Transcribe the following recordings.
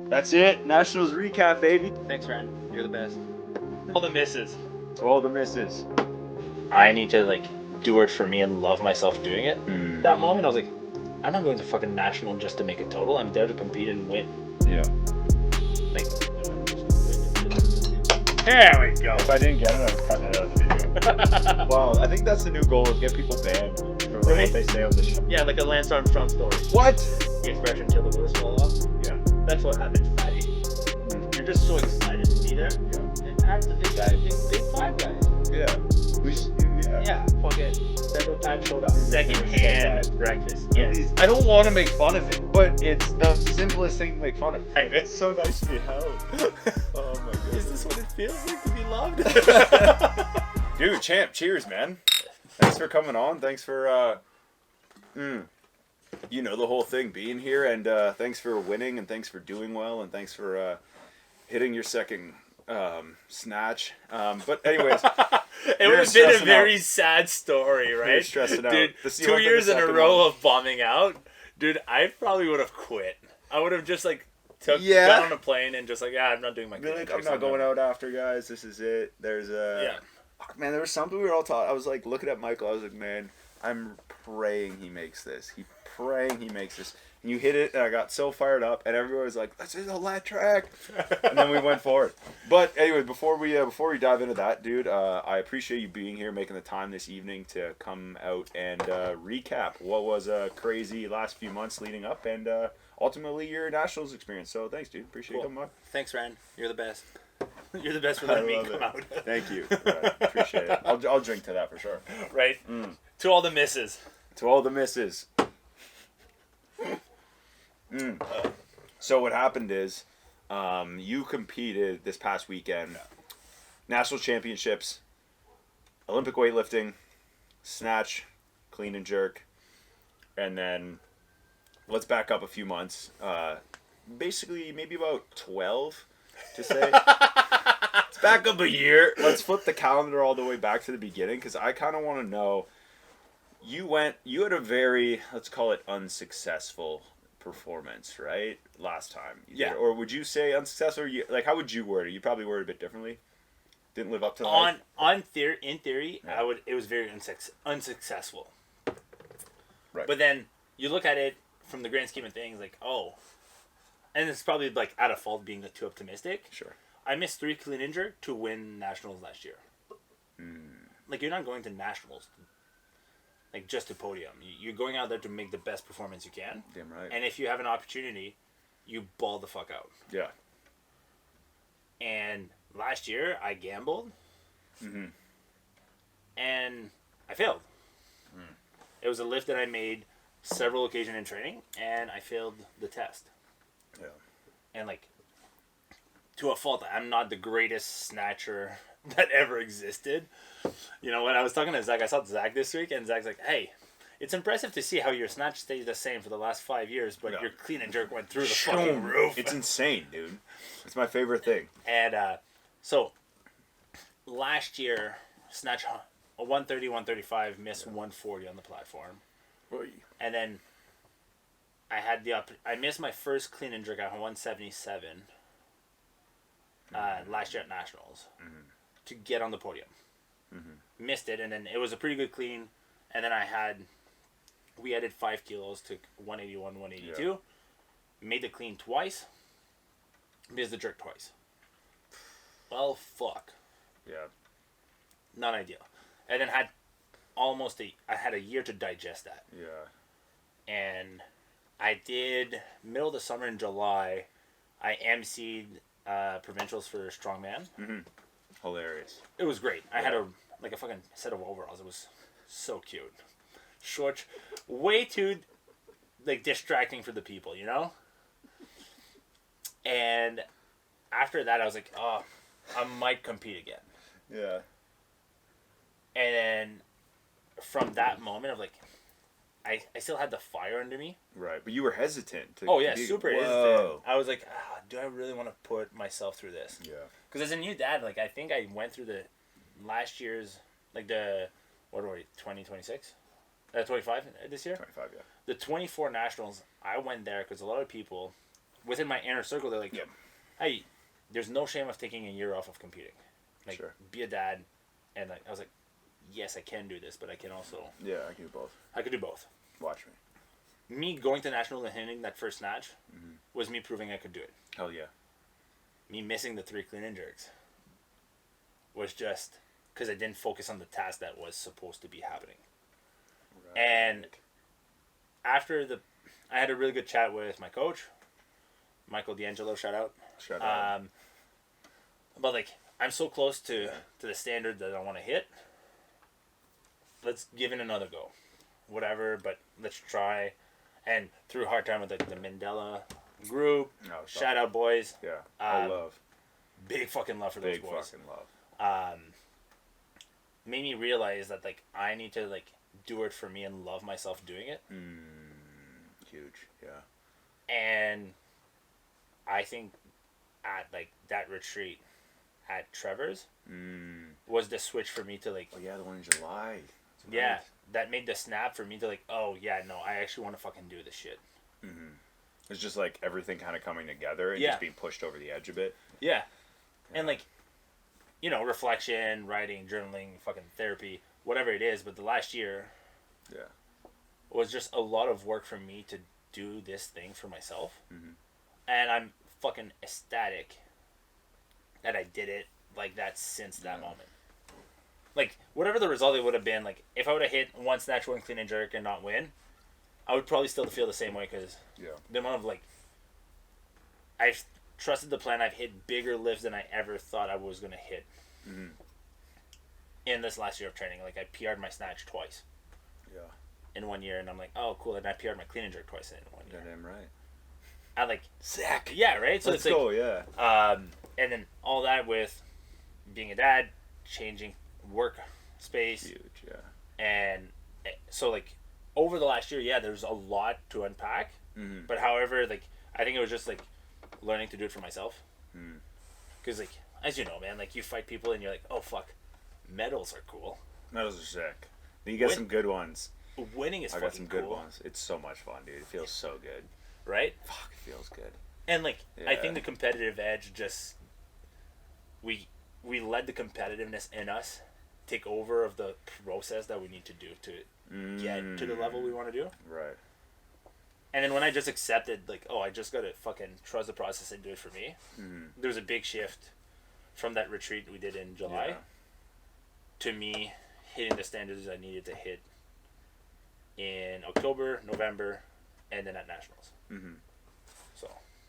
That's it. Nationals recap, baby. Thanks, Ryan. You're the best. All the misses. To all the misses. I need to like do it for me and love myself doing it. That moment, I was like, I'm not going to fucking national just to make a total. I'm there to compete and win. Yeah. Like, there we go. If I didn't get it, I would cut it out of the video. Wow, I think that's the new goal, is get people banned for Right? what they say on the show. Yeah, like a Lance Armstrong story. What? The expression "till the wheels fall off." Yeah. That's what happens, Patty. You're just so excited to be there. Yeah. And I'm the big guy, big five guys. Yeah. Yeah, fuck it. Several times showed up. Second-hand breakfast. Yes. I don't want to make fun of it, but it's the simplest thing to make fun of. Hey, It's so nice to be held. Oh my goodness. is this what it feels like to be loved? Dude, champ, cheers, man. Thanks for coming on. Thanks for, you know, the whole thing, being here. And thanks for winning, and thanks for doing well, and thanks for hitting your second snatch. But anyways, it would have been a very sad story, right? You're stressing out. Dude, This is 2 years in a second row one. of bombing out. Dude, I probably would have quit. I would have just like got on a plane and just like, I'm not doing my Be like, clinic, I'm not going out after, guys. This is it. There's a... Yeah. Fuck, man, there was something we were all taught. I was like looking at Michael. I was like, man, I'm praying he makes this. Praying he makes this. And you hit it, and I got so fired up, and everyone was like, "This is a lat track," and then we went forward. But anyway, before we dive into that, dude, I appreciate you being here, making the time this evening to come out and recap what was a crazy last few months leading up, and ultimately your nationals experience. So thanks, dude. Appreciate you coming on. Thanks, Ryan. You're the best. You're the best for letting me come out. Thank you. Appreciate it. I'll drink to that for sure. Right? To all the misses. To all the misses. So what happened is, you competed this past weekend, national championships, Olympic weightlifting, snatch, clean and jerk, and then let's back up a few months. Basically, maybe about 12 to say. Let's back up a year. Let's flip the calendar all the way back to the beginning, because I kind of want to know. You had a very, let's call it, unsuccessful performance, right? Last time. Yeah. Or would you say unsuccessful? Or like, how would you word it? You probably worded it a bit differently. Didn't live up to the hype? In theory, Yeah. it was very unsuccessful. Right. But then you look at it from the grand scheme of things, like, oh, and it's probably like out of fault being too optimistic. Sure. I missed 3 clean and jerk to win nationals last year. Like, you're not going to nationals like just to podium. You're going out there to make the best performance you can. Damn right. And if you have an opportunity, you ball the fuck out. Yeah. And last year I gambled, and I failed. It was a lift that I made several occasions in training, and I failed the test. Yeah. And like, to a fault, I'm not the greatest snatcher that ever existed. You know, when I was talking to Zach, I saw Zach this week, and Zach's like, hey, it's impressive to see how your snatch stays the same for the last 5 years, but your clean and jerk went through the fucking roof. It's insane, dude. It's my favorite thing. And so, last year, snatch a 130, 135, missed 140 on the platform. Oy. And then I had I missed my first clean and jerk at 177 last year at Nationals to get on the podium. Missed it, and then it was a pretty good clean, and then we added 5 kilos to 181, 182. Yeah. Made the clean twice, missed the jerk twice. Well, fuck. Yeah. Not ideal. And then I had a year to digest that. Yeah. And I did, middle of the summer in July, I emceed provincials for strongman. Hilarious. It was great. I had a fucking set of overalls. It was so cute. Short, way too distracting for the people, you know? And after that, I was like, oh, I might compete again. Yeah. And then from that moment of I still had the fire under me. Right, but you were hesitant. Super hesitant. I was like, do I really want to put myself through this? Yeah. Because as a new dad, I think I went through the last year's, what are we, 2026? 25 this year? 25, yeah. The 24 nationals, I went there because a lot of people within my inner circle, they're like, Yep. hey, there's no shame of taking a year off of competing. Like, Sure. be a dad. And like, I was like, yes, I can do this, but I can also... Yeah, I can do both. I could do both. Watch me. Me going to nationals and hitting that first snatch was me proving I could do it. Hell yeah. Me missing the 3 clean and jerks was just because I didn't focus on the task that was supposed to be happening. Right. And after I had a really good chat with my coach, Michael D'Angelo, shout out. Shut up. But like, I'm so close to the standard that I want to hit. Let's give it another go. Whatever, but let's try. And through a hard time with the Mandela group, shout out boys. Yeah, I love. Big fucking love for those Big boys. fucking love. Made me realize that like I need to like do it for me and love myself doing it. Huge, yeah. And I think at like that retreat at Trevor's was the switch for me to like... Oh yeah, the one in July. That's yeah, right. that made the snap for me to like, oh yeah, no, I actually want to fucking do this shit. It's just like everything kind of coming together and Yeah. just being pushed over the edge a bit. Yeah. And like, you know, reflection, writing, journaling, fucking therapy, whatever it is, but the last year Yeah. was just a lot of work for me to do this thing for myself. And I'm fucking ecstatic that I did it like that since that moment. Like, whatever the result it would have been, like, if I would have hit one snatch, one clean and jerk and not win, I would probably still feel the same way because the amount of, like, I've trusted the plan. I've hit bigger lifts than I ever thought I was going to hit in this last year of training. Like, I PR'd my snatch twice in 1 year, and I'm like, oh, cool, and I PR'd my clean and jerk twice in 1 year. Damn right. I, like... Sick. Yeah, right? So Let's it's go, like, yeah. and then all that with being a dad, changing work space. Huge, yeah. And so, like, over the last year, yeah, there's a lot to unpack. But however, like, I think it was just, like, learning to do it for myself. Because, like, as you know, man, like, you fight people and you're like, oh, fuck, medals are cool. Medals are sick. Then you get some good ones. Winning is I fucking got some good cool. ones. It's so much fun, dude. It feels so good. Right? Fuck, it feels good. And, like, I Yeah. think the competitive edge just... We let the competitiveness in us take over of the process that we need to do to get to the level we want to do. Right. And then when I just accepted, like, oh, I just got to fucking trust the process and do it for me, there was a big shift from that retreat we did in July to me hitting the standards I needed to hit in October, November, and then at Nationals. So...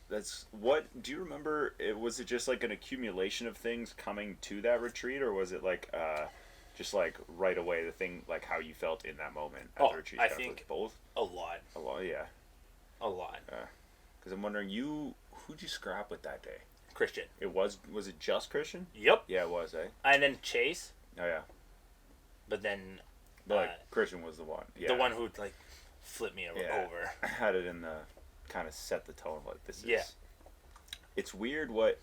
That's what do you remember? Was it just like an accumulation of things coming to that retreat, or was it like just like right away the thing, like how you felt in that moment at the retreat? I think both. A lot. Yeah. A lot. Because I'm wondering, who'd you scrap with that day? Christian. Was it just Christian? Yep. Yeah, it was, eh? And then Chase. Oh yeah. But then. But like Christian was the one. Yeah. The one who like flipped me over. I had it in the. Kind of set the tone of like this is. Yeah. It's weird what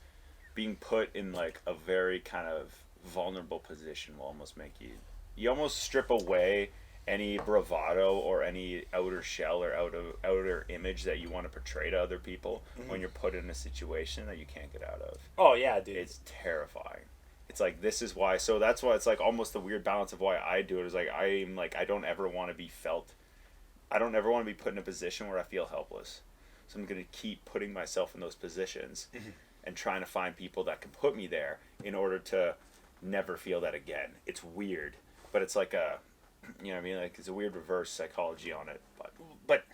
being put in like a very kind of vulnerable position will almost make you. You almost strip away any bravado or any outer shell or outer image that you want to portray to other people when you're put in a situation that you can't get out of. Oh yeah, dude. It's terrifying. It's like this is why. So that's why it's like almost the weird balance of why I do it is like I'm like I don't ever want to be felt. I don't ever want to be put in a position where I feel helpless. So I'm going to keep putting myself in those positions and trying to find people that can put me there in order to never feel that again. It's weird, but it's like a, you know what I mean? Like it's a weird reverse psychology on it. But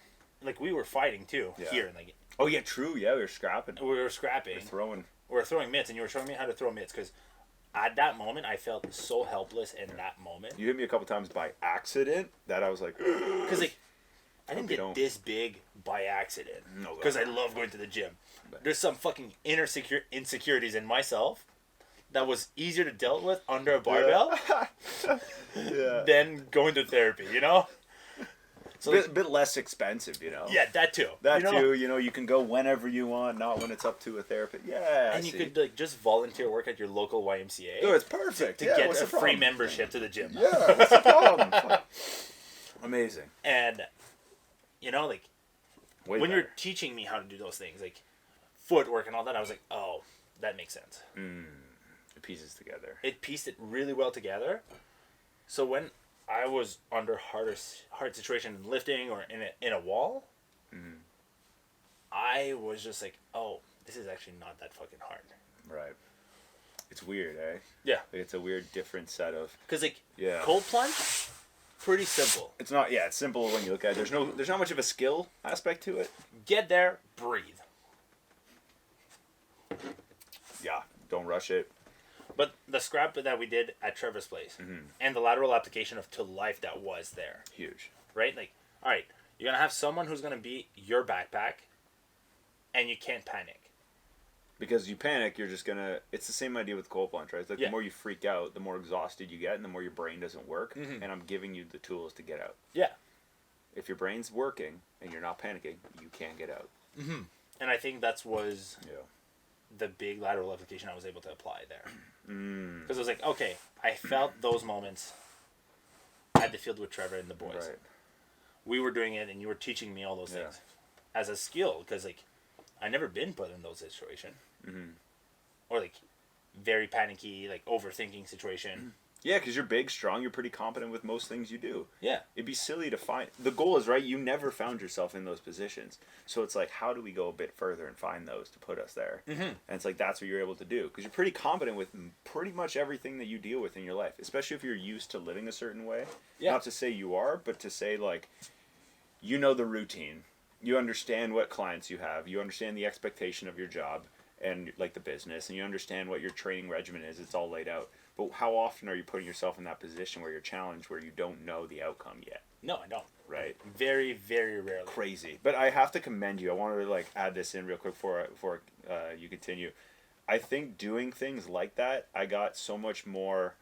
like we were fighting too here. And like, oh yeah, true. Yeah, we were scrapping. We were scrapping. We were throwing mitts and you were showing me how to throw mitts because at that moment I felt so helpless in that moment. You hit me a couple times by accident that I was like, because like, I didn't get this big by accident because I love going to the gym. There's some fucking insecurities in myself that was easier to deal with under a barbell than going to therapy, you know? So a bit less expensive, you know? Yeah, that too. You know, you can go whenever you want, not when it's up to a therapist. Yeah, and you could like just volunteer work at your local YMCA. Oh, it's perfect. To get a free membership to the gym. Yeah, what's the problem? Amazing. And... You know, like, Way when better. you're teaching me how to do those things, like, footwork and all that, I was like, oh, that makes sense. It pieces together. It pieced it really well together. So when I was under hard situation in lifting or in a wall, I was just like, oh, this is actually not that fucking hard. Right. It's weird, eh? Yeah. Like, it's a weird, different set of... Because, like, yeah. cold plunge, pretty simple. It's not... Yeah, it's simple when you look at it. There's not much of a skill aspect to it. Get there, breathe. Yeah. Don't rush it. But the scrap that we did at Trevor's place and the lateral application of To Life that was there. Huge. Right? Like, all right, you're going to have someone who's going to be your backpack and you can't panic. Because you panic, you're just gonna... It's the same idea with cold plunge, right? It's like the more you freak out, the more exhausted you get, and the more your brain doesn't work. And I'm giving you the tools to get out. Yeah. If your brain's working and you're not panicking, you can't get out. And I think that was the big lateral application I was able to apply there. Because I was like, okay, I felt those moments at the field with Trevor and the boys. Right. We were doing it, and you were teaching me all those things as a skill, because, like, I never been put in those situations. Or, like, very panicky, like, overthinking situation. Yeah, because you're big, strong, you're pretty competent with most things you do. Yeah. It'd be silly to find... The goal is, right, you never found yourself in those positions. So it's like, how do we go a bit further and find those to put us there? And it's like, that's what you're able to do. Because you're pretty competent with pretty much everything that you deal with in your life. Especially if you're used to living a certain way. Yeah. Not to say you are, but to say, like, you know the routine. You understand what clients you have. You understand the expectation of your job and, like, the business. And you understand what your training regimen is. It's all laid out. But how often are you putting yourself in that position where you're challenged, where you don't know the outcome yet? No, I don't. Right? Very, very rarely. Crazy. But I have to commend you. I want to, like, add this in real quick before you continue. I think doing things like that, I got so much more...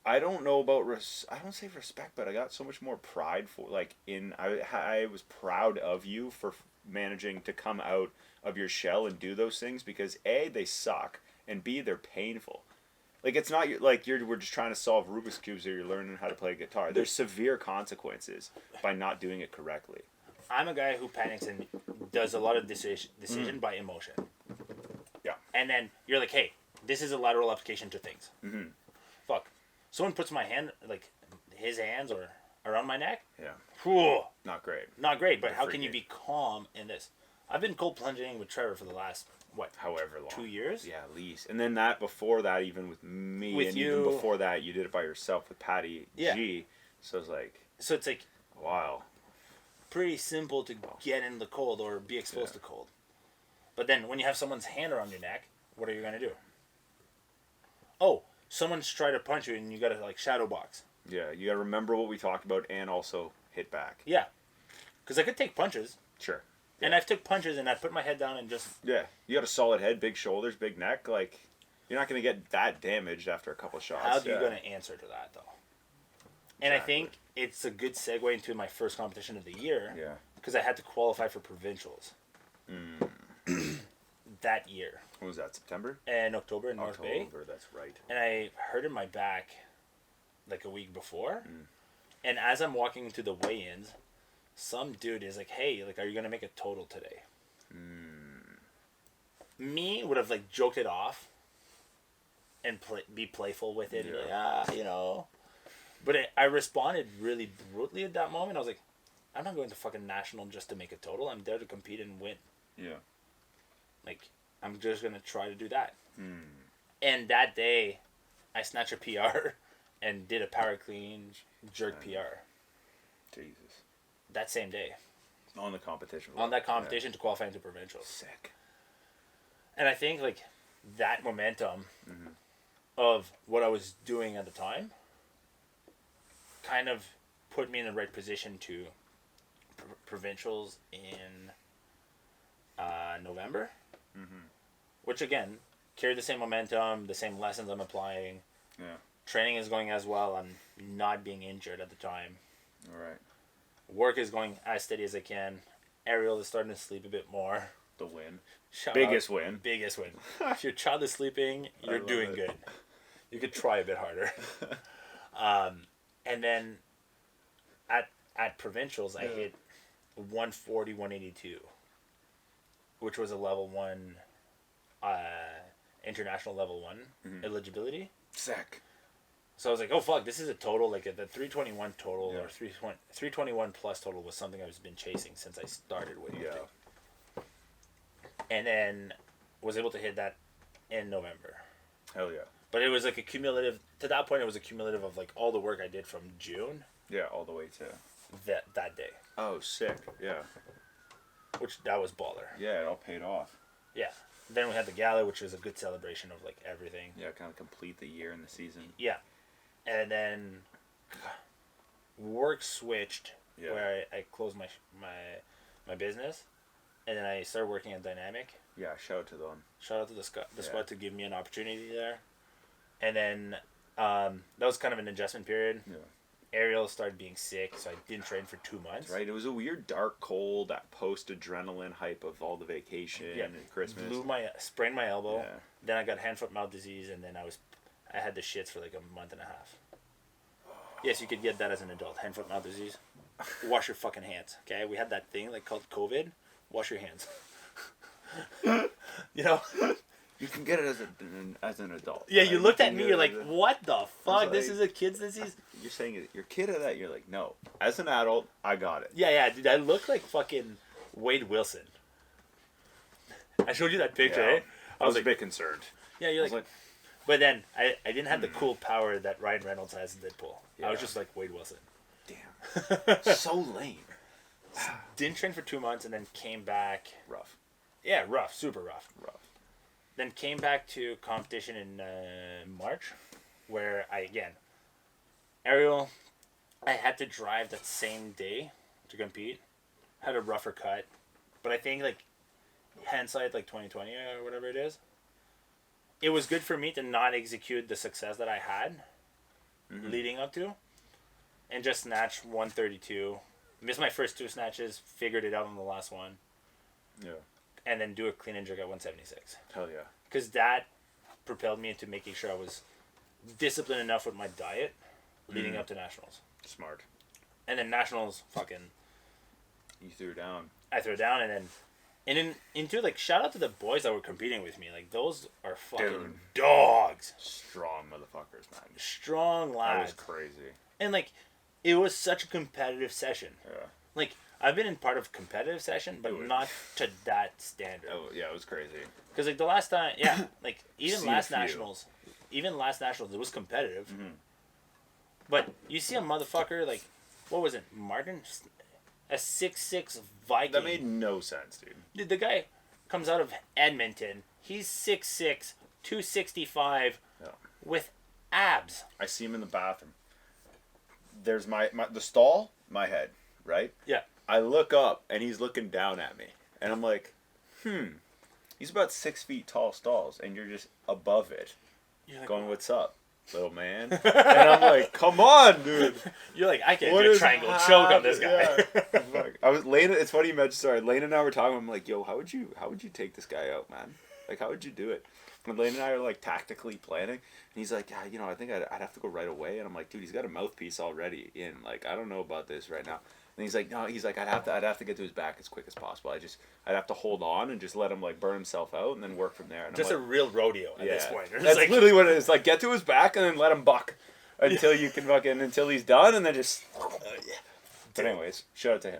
I don't know about... I don't say respect, but I got so much more pride for... Like, I was proud of you for managing to come out of your shell and do those things because, A, they suck, and B, they're painful. Like, it's not like we're just trying to solve Rubik's Cubes or you're learning how to play guitar. There's severe consequences by not doing it correctly. I'm a guy who panics and does a lot of decision by emotion. Yeah. And then you're like, hey, this is a lateral application to things. Fuck. Someone puts my hand, like, his hands or around my neck. Yeah. Whew, Not great. not great, but how can you be calm in this? I've been cold plunging with Trevor for the last... However long. 2 years? Yeah, at least. And then before that, even with me, with and you. even before that, you did it by yourself with Patty G. So it's like... So it's like... Wow. Pretty simple to get in the cold or be exposed to cold. But then when you have someone's hand around your neck, what are you going to do? Oh, someone's trying to punch you and you got to, like, shadow box. Yeah, you got to remember what we talked about and also hit back. Yeah. Because I could take punches. Sure. And I've took punches and I put my head down and just... Yeah, you got a solid head, big shoulders, big neck. Like, you're not going to get that damaged after a couple shots. How are you going to answer to that, though? And I think it's a good segue into my first competition of the year. Yeah. Because I had to qualify for provincials. That year. When was that, September? In October in North Bay. October, that's right. And I hurted my back like a week before. And as I'm walking to the weigh-ins, some dude is like, hey, like, are you going to make a total today? Me would have, like, joked it off and be playful with it. Yeah. Like, you know. But I responded really brutally at that moment. I was like, I'm not going to fucking national just to make a total. I'm there to compete and win. Yeah. Like, I'm just going to try to do that. And that day, I snatched a PR and did a power clean jerk PR. Jesus. That same day. On the competition. On that competition to qualify into provincials. Sick. And I think, like, that momentum of what I was doing at the time kind of put me in the right position to provincials in November. Which, again, carried the same momentum, the same lessons I'm applying. Yeah. Training is going as well. I'm not being injured at the time. All right. Work is going as steady as I can. Ariel is starting to sleep a bit more. The win. Biggest win. Biggest win. If your child is sleeping, you're doing good. You could try a bit harder. And then at provincials, I hit 140, 182. which was a level 1, international level 1 eligibility. Sick. So I was like, oh fuck, this is a total, like the 321 total or 321 plus total was something I've been chasing since I started with it. And then was able to hit that in November. Hell yeah. But it was like a cumulative, to that point it was a cumulative of like all the work I did from June. Yeah, all the way to that day. Oh, sick. Yeah. Which, that was baller. Yeah, it all paid off. Yeah. Then we had the gala, which was a good celebration of like everything. Yeah, kind of complete the year and the season. Yeah. And then work switched where I closed my business, and then I started working at Dynamic. Yeah, shout out to them. Shout out to the squad to give me an opportunity there. And then that was kind of an adjustment period. Yeah. Ariel started being sick, so I didn't train for 2 months. Right, it was a weird, dark, cold, that post-adrenaline hype of all the vacation and Christmas. Sprained my elbow. Yeah. Then I got hand, foot, mouth disease, and then I had the shits for like a month and a half. Yes, you could get that as an adult. Hand, foot, mouth disease. Wash your fucking hands, okay? We had that thing like called COVID. Wash your hands. You know? You can get it as an adult. Yeah, you looked at me, you're like, what the fuck? This is a kid's disease? You're saying you're kid of that. You're like, no. As an adult, I got it. Yeah, dude, I look like fucking Wade Wilson. I showed you that picture, eh? I was a bit concerned. Yeah, you're like... But then, I didn't have the cool power that Ryan Reynolds has in Deadpool. Yeah. I was just like Wade Wilson. Damn. So lame. Didn't train for 2 months and then came back. Rough. Yeah, rough. Super rough. Rough. Then came back to competition in March, where Ariel, I had to drive that same day to compete. Had a rougher cut. But I think, like, hindsight, like 2020 or whatever it is, it was good for me to not execute the success that I had leading up to, and just snatch 132. Missed my first 2 snatches, figured it out on the last one. Yeah. And then do a clean and jerk at 176. Hell yeah. Because that propelled me into making sure I was disciplined enough with my diet leading up to nationals. Smart. And then nationals, fucking... You threw down. I threw down, and then into, like, shout out to the boys that were competing with me. Like, those are fucking dogs. Strong motherfuckers, man. Strong lads. That was crazy. And, like, it was such a competitive session. Yeah. Like, I've been in part of competitive session, but not to that standard. Oh, yeah, it was crazy. Because, like, the last time, like, even last nationals, it was competitive. Mm-hmm. But you see a motherfucker, like, what was it, Martin? A 6'6" Viking. That made no sense, dude. Dude, the guy comes out of Edmonton. He's 6'6", 265, with abs. I see him in the bathroom. There's the stall, my head, right? Yeah. I look up, and he's looking down at me. And I'm like, He's about 6 feet tall stalls, and you're just above it. You're like, going, what's up, little man? And I'm like, come on, dude. You're like, I can't do a triangle choke on this guy. Yeah. I was Lane. It's funny you mentioned. Sorry, Lane and I were talking. I'm like, yo, how would you take this guy out, man? Like, how would you do it? And Lane and I are like tactically planning, and he's like, yeah, I think I'd have to go right away. And I'm like, dude, he's got a mouthpiece already in. Like, I don't know about this right now. And he's like, no, I'd have to get to his back as quick as possible. I'd have to hold on and just let him like burn himself out and then work from there. And just like, a real rodeo at this point. That's like, literally what it is. Like, get to his back and then let him buck until you can until he's done, and then just. But anyways, shout out to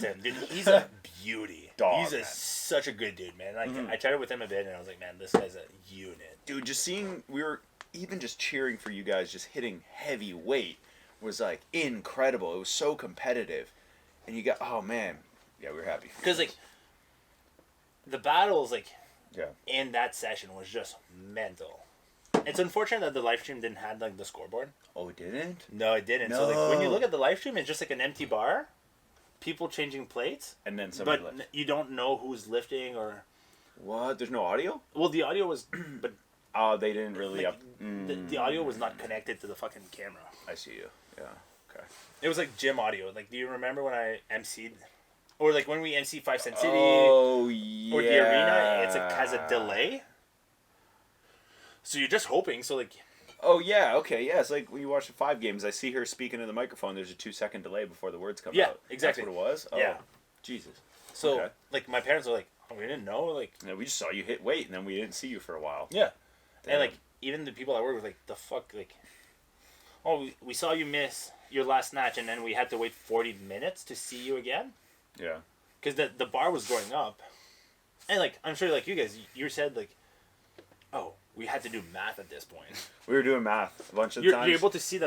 him. Dude. He's a beauty. Dog, he's such a good dude, man. Like I chatted with him a bit, and I was like, man, this guy's a unit. Dude, just seeing, we were even just cheering for you guys, just hitting heavy weight was like incredible. It was so competitive, and you got, oh man, yeah, we were happy. Because like the battles, like in that session was just mental. It's unfortunate that the live stream didn't have like the scoreboard. Oh, it didn't? No, it didn't. No. So like when you look at the live stream, it's just like an empty bar, people changing plates, and then somebody but you don't know who's lifting or. What? There's no audio? Well, the audio was, but. Oh, they didn't really like, the audio was not connected to the fucking camera. I see you. Yeah. Okay. It was like gym audio. Like, do you remember when I MC'd, or like when we MC 5 Cent City? Oh yeah. Or the arena, has a delay. So you're just hoping. So like. Oh yeah. Okay. Yeah. It's like when you watch the 5 games. I see her speaking in the microphone. There's a 2-second delay before the words come out. Yeah. Exactly. That's what it was. Oh, yeah. Jesus. So like my parents are like, We didn't know, like... Yeah, we just saw you hit weight, and then we didn't see you for a while. Yeah. Damn. And, like, even the people I work with, like, the fuck, like... Oh, we saw you miss your last snatch, and then we had to wait 40 minutes to see you again? Yeah. Because the bar was going up. And, like, I'm sure, like, you guys, you said, like... Oh, we had to do math at this point. We were doing math a bunch of times. You're able to see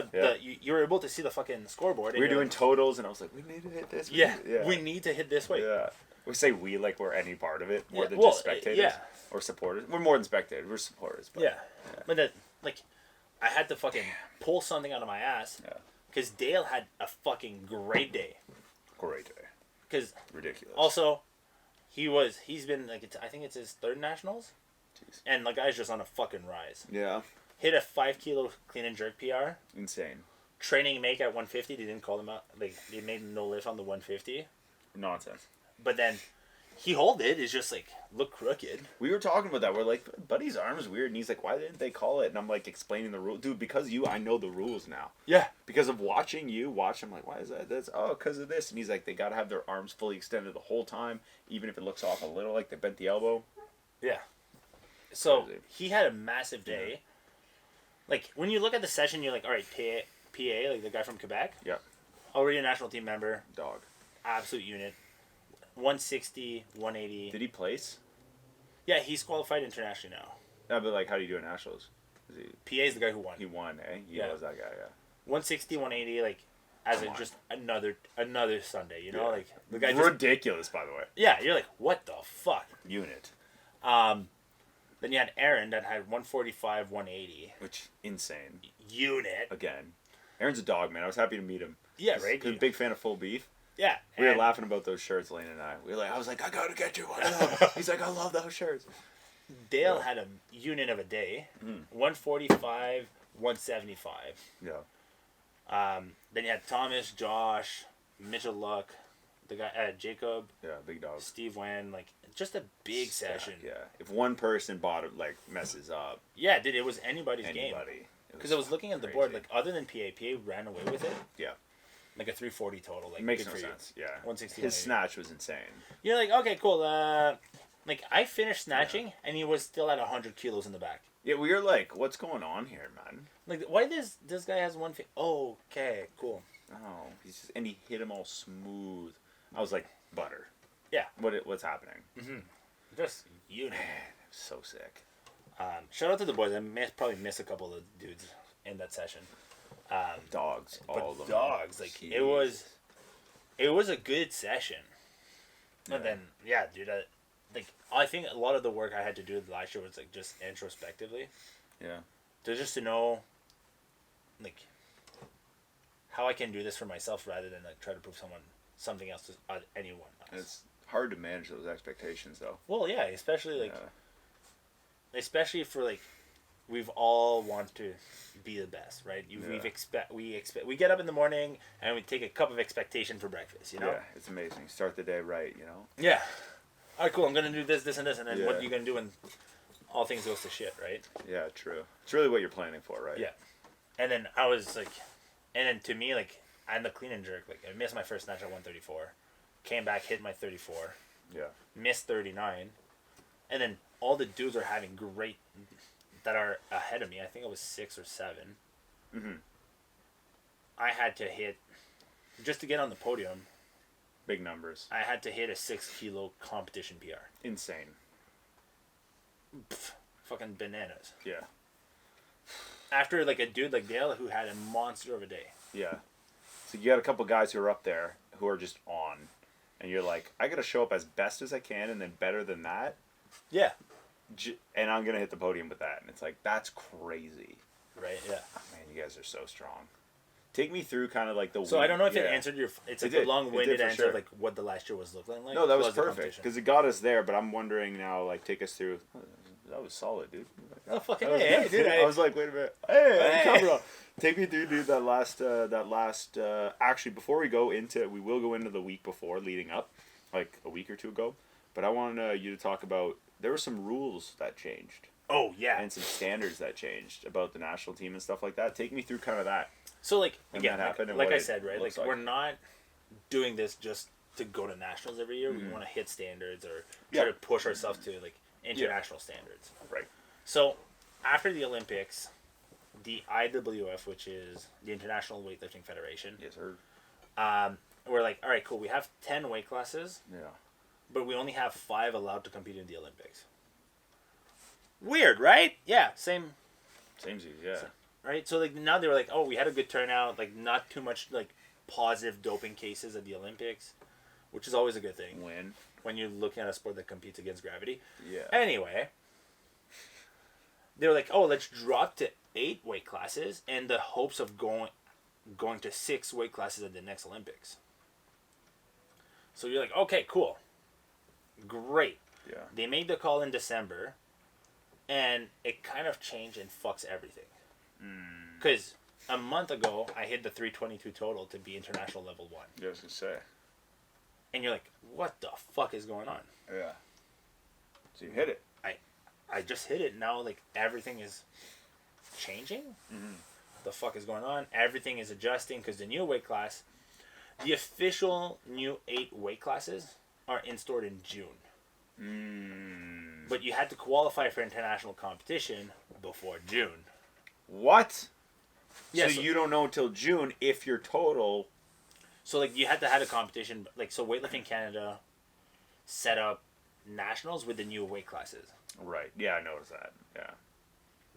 you were able to see the fucking scoreboard. We were doing totals, and I was like, we need to hit this. We need to hit this way. Yeah. We say we like we're any part of it more than well, just spectators. yeah. Or supporters. We're more than spectators. We're supporters. But, Yeah. But that, like, I had to fucking pull something out of my ass. Yeah. Because Dale had a fucking great day. Great day. Because ridiculous. Also, he's been, like, I think it's his third nationals. Jeez. And the guy's just on a fucking rise. Yeah. Hit a 5 kilo clean and jerk PR. Insane. Training make at 150. They didn't call them out. Like, they made no lift on the 150. Nonsense. But then he hold it. It's just like look crooked. We were talking about that. We're like, Buddy's arm is weird, and he's like, why didn't they call it? And I'm like explaining the rule, dude. Because I know the rules now. Yeah. Because of watching you watch. I'm like, why is that? That's because of this. And he's like, they gotta have their arms fully extended the whole time, even if it looks off a little, like they bent the elbow. Yeah. So Crazy. he had a massive day. Yeah. Like when you look at the session, you're like, all right, PA, like the guy from Quebec. Yeah. Already a national team member. Dog. Absolute unit. 160, 180. Did he place? Yeah, he's qualified internationally now. Yeah, but like, how do you do at nationals? PA's the guy who won. He won, eh? Yeah. Was that guy, yeah. 160, 180, like, as a, just another Sunday, you know? Like, the guy ridiculous, by the way. Yeah, you're like, what the fuck? Unit. Then you had Aaron that had 145, 180. Which, insane. Unit. Again. Aaron's a dog, man. I was happy to meet him. Yeah, right? He's a big fan of full beef. Yeah. We were laughing about those shirts, Lane and I. I was like, I gotta get you one of those. He's like, I love those shirts. Dale had a unit of a day. 145, 175. Yeah. Then you had Thomas, Josh, Mitchell Luck, the guy, Jacob. Yeah, big dog. Steve Wen, like, just a big session. Yeah. If one person messes up. Yeah, dude, it was anybody's game. Because I was looking at the board, like, other than PA ran away with it. Yeah. Like a 340 total. Like, it makes no sense. Yeah. 160. His snatch was insane. You're like, okay, cool. Like, I finished snatching, and he was still at 100 kilos in the back. Yeah, we were like, what's going on here, man? Like, why this guy has 150? Oh, okay, cool. Oh, and he hit him all smooth. I was like, butter. Yeah. What's happening? Mm-hmm. Just unit. Man, it was so sick. Shout out to the boys. I probably missed a couple of dudes in that session. Dogs, all of them. Dogs, like Jeez. it was a good session. Yeah. And then, yeah, dude, I think a lot of the work I had to do last year was like just introspectively. Yeah. To know, like, how I can do this for myself rather than like try to prove something else to anyone else. It's hard to manage those expectations, though. Well, yeah, especially especially for like, we've all want to be the best, right? We get up in the morning and we take a cup of expectation for breakfast, you know? Yeah, it's amazing. Start the day right, you know? Yeah. All right, cool. I'm going to do this, and this, and then what are you going to do when all things goes to shit, right? Yeah, true. It's really what you're planning for, right? Yeah. And then I was like, and then to me, like, I'm the clean and jerk. Like, I missed my first snatch at 134. Came back, hit my 34. Yeah. Missed 39. And then all the dudes are having great, that are ahead of me. I think it was 6 or 7. Mm-hmm. I had to hit, just to get on the podium. Big numbers. I had to hit a 6 kilo competition PR. Insane. Pff, fucking bananas. Yeah. After like a dude like Dale who had a monster of a day. Yeah. So you got a couple guys who are up there who are just on. And you're like, I got to show up as best as I can and then better than that. Yeah. And I'm going to hit the podium with that. And it's like, that's crazy. Right, yeah. Oh, man, you guys are so strong. Take me through kind of like the So I don't know if it answered your... It's like a long-winded answer sure. of like what the last year was looking like. No, that was perfect. Because it got us there. But I'm wondering now, like, take us through... That was solid, dude. Oh, fucking hey, dude. I was like, wait a minute. Hey. Take me through, dude, that last... actually, before we go into... We will go into the week before, leading up. Like, a week or two ago. But I wanted you to talk about... There were some rules that changed. Oh, yeah. And some standards that changed about the national team and stuff like that. Take me through kind of that. So, like, when again, that happened like I it said, right? looks Like, we're not doing this just to go to nationals every year. We want to hit standards or Yeah. try to push ourselves to like international standards. Right. So after the Olympics, the IWF, which is the International Weightlifting Federation, Yes, sir. we're like, all right, cool. We have 10 weight classes, Yeah. but we only have 5 allowed to compete in the Olympics. Weird, right? Yeah, same. Samesies, yeah. Right? So like now they were like, oh, we had a good turnout, like not too much like positive doping cases at the Olympics, which is always a good thing when you're looking at a sport that competes against gravity. Yeah. Anyway, they were like, oh, let's drop to 8 weight classes in the hopes of going to 6 weight classes at the next Olympics. So you're like, okay, cool. Great. Yeah. They made the call in December, and it kind of changed and fucks everything. Because a month ago, I hit the 322 total to be international level 1. Yeah, I was gonna say. And you're like, what the fuck is going on? Yeah. So you hit it. I just hit it. Now, like, everything is changing. The fuck is going on? Everything is adjusting because the new weight class, the official new 8 weight classes are installed in June. But you had to qualify for international competition before June. What? Yeah, so you don't know until June if your total... So, like, you had to have a competition. Like, so Weightlifting Canada set up nationals with the new weight classes. Right. Yeah, I noticed that. Yeah.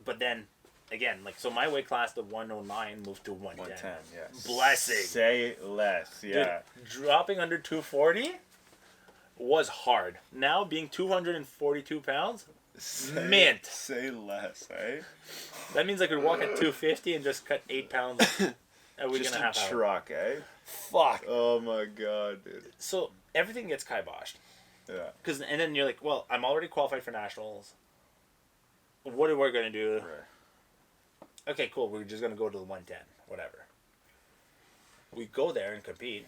But then, again, like, so my weight class, the 109, moved to 110. 110, yeah. Blessing. Say less, yeah. Dude, dropping under 240 was hard. Now, being 242 pounds, mint. Say less, eh? That means I could walk at 250 and just cut 8 pounds a week Just and a half a out. truck, eh? Fuck. Oh my god, dude. So, everything gets kiboshed. Yeah. And then you're like, well, I'm already qualified for nationals. What are we going to do? Right. Okay, cool. We're just going to go to the 110. Whatever. We go there and compete.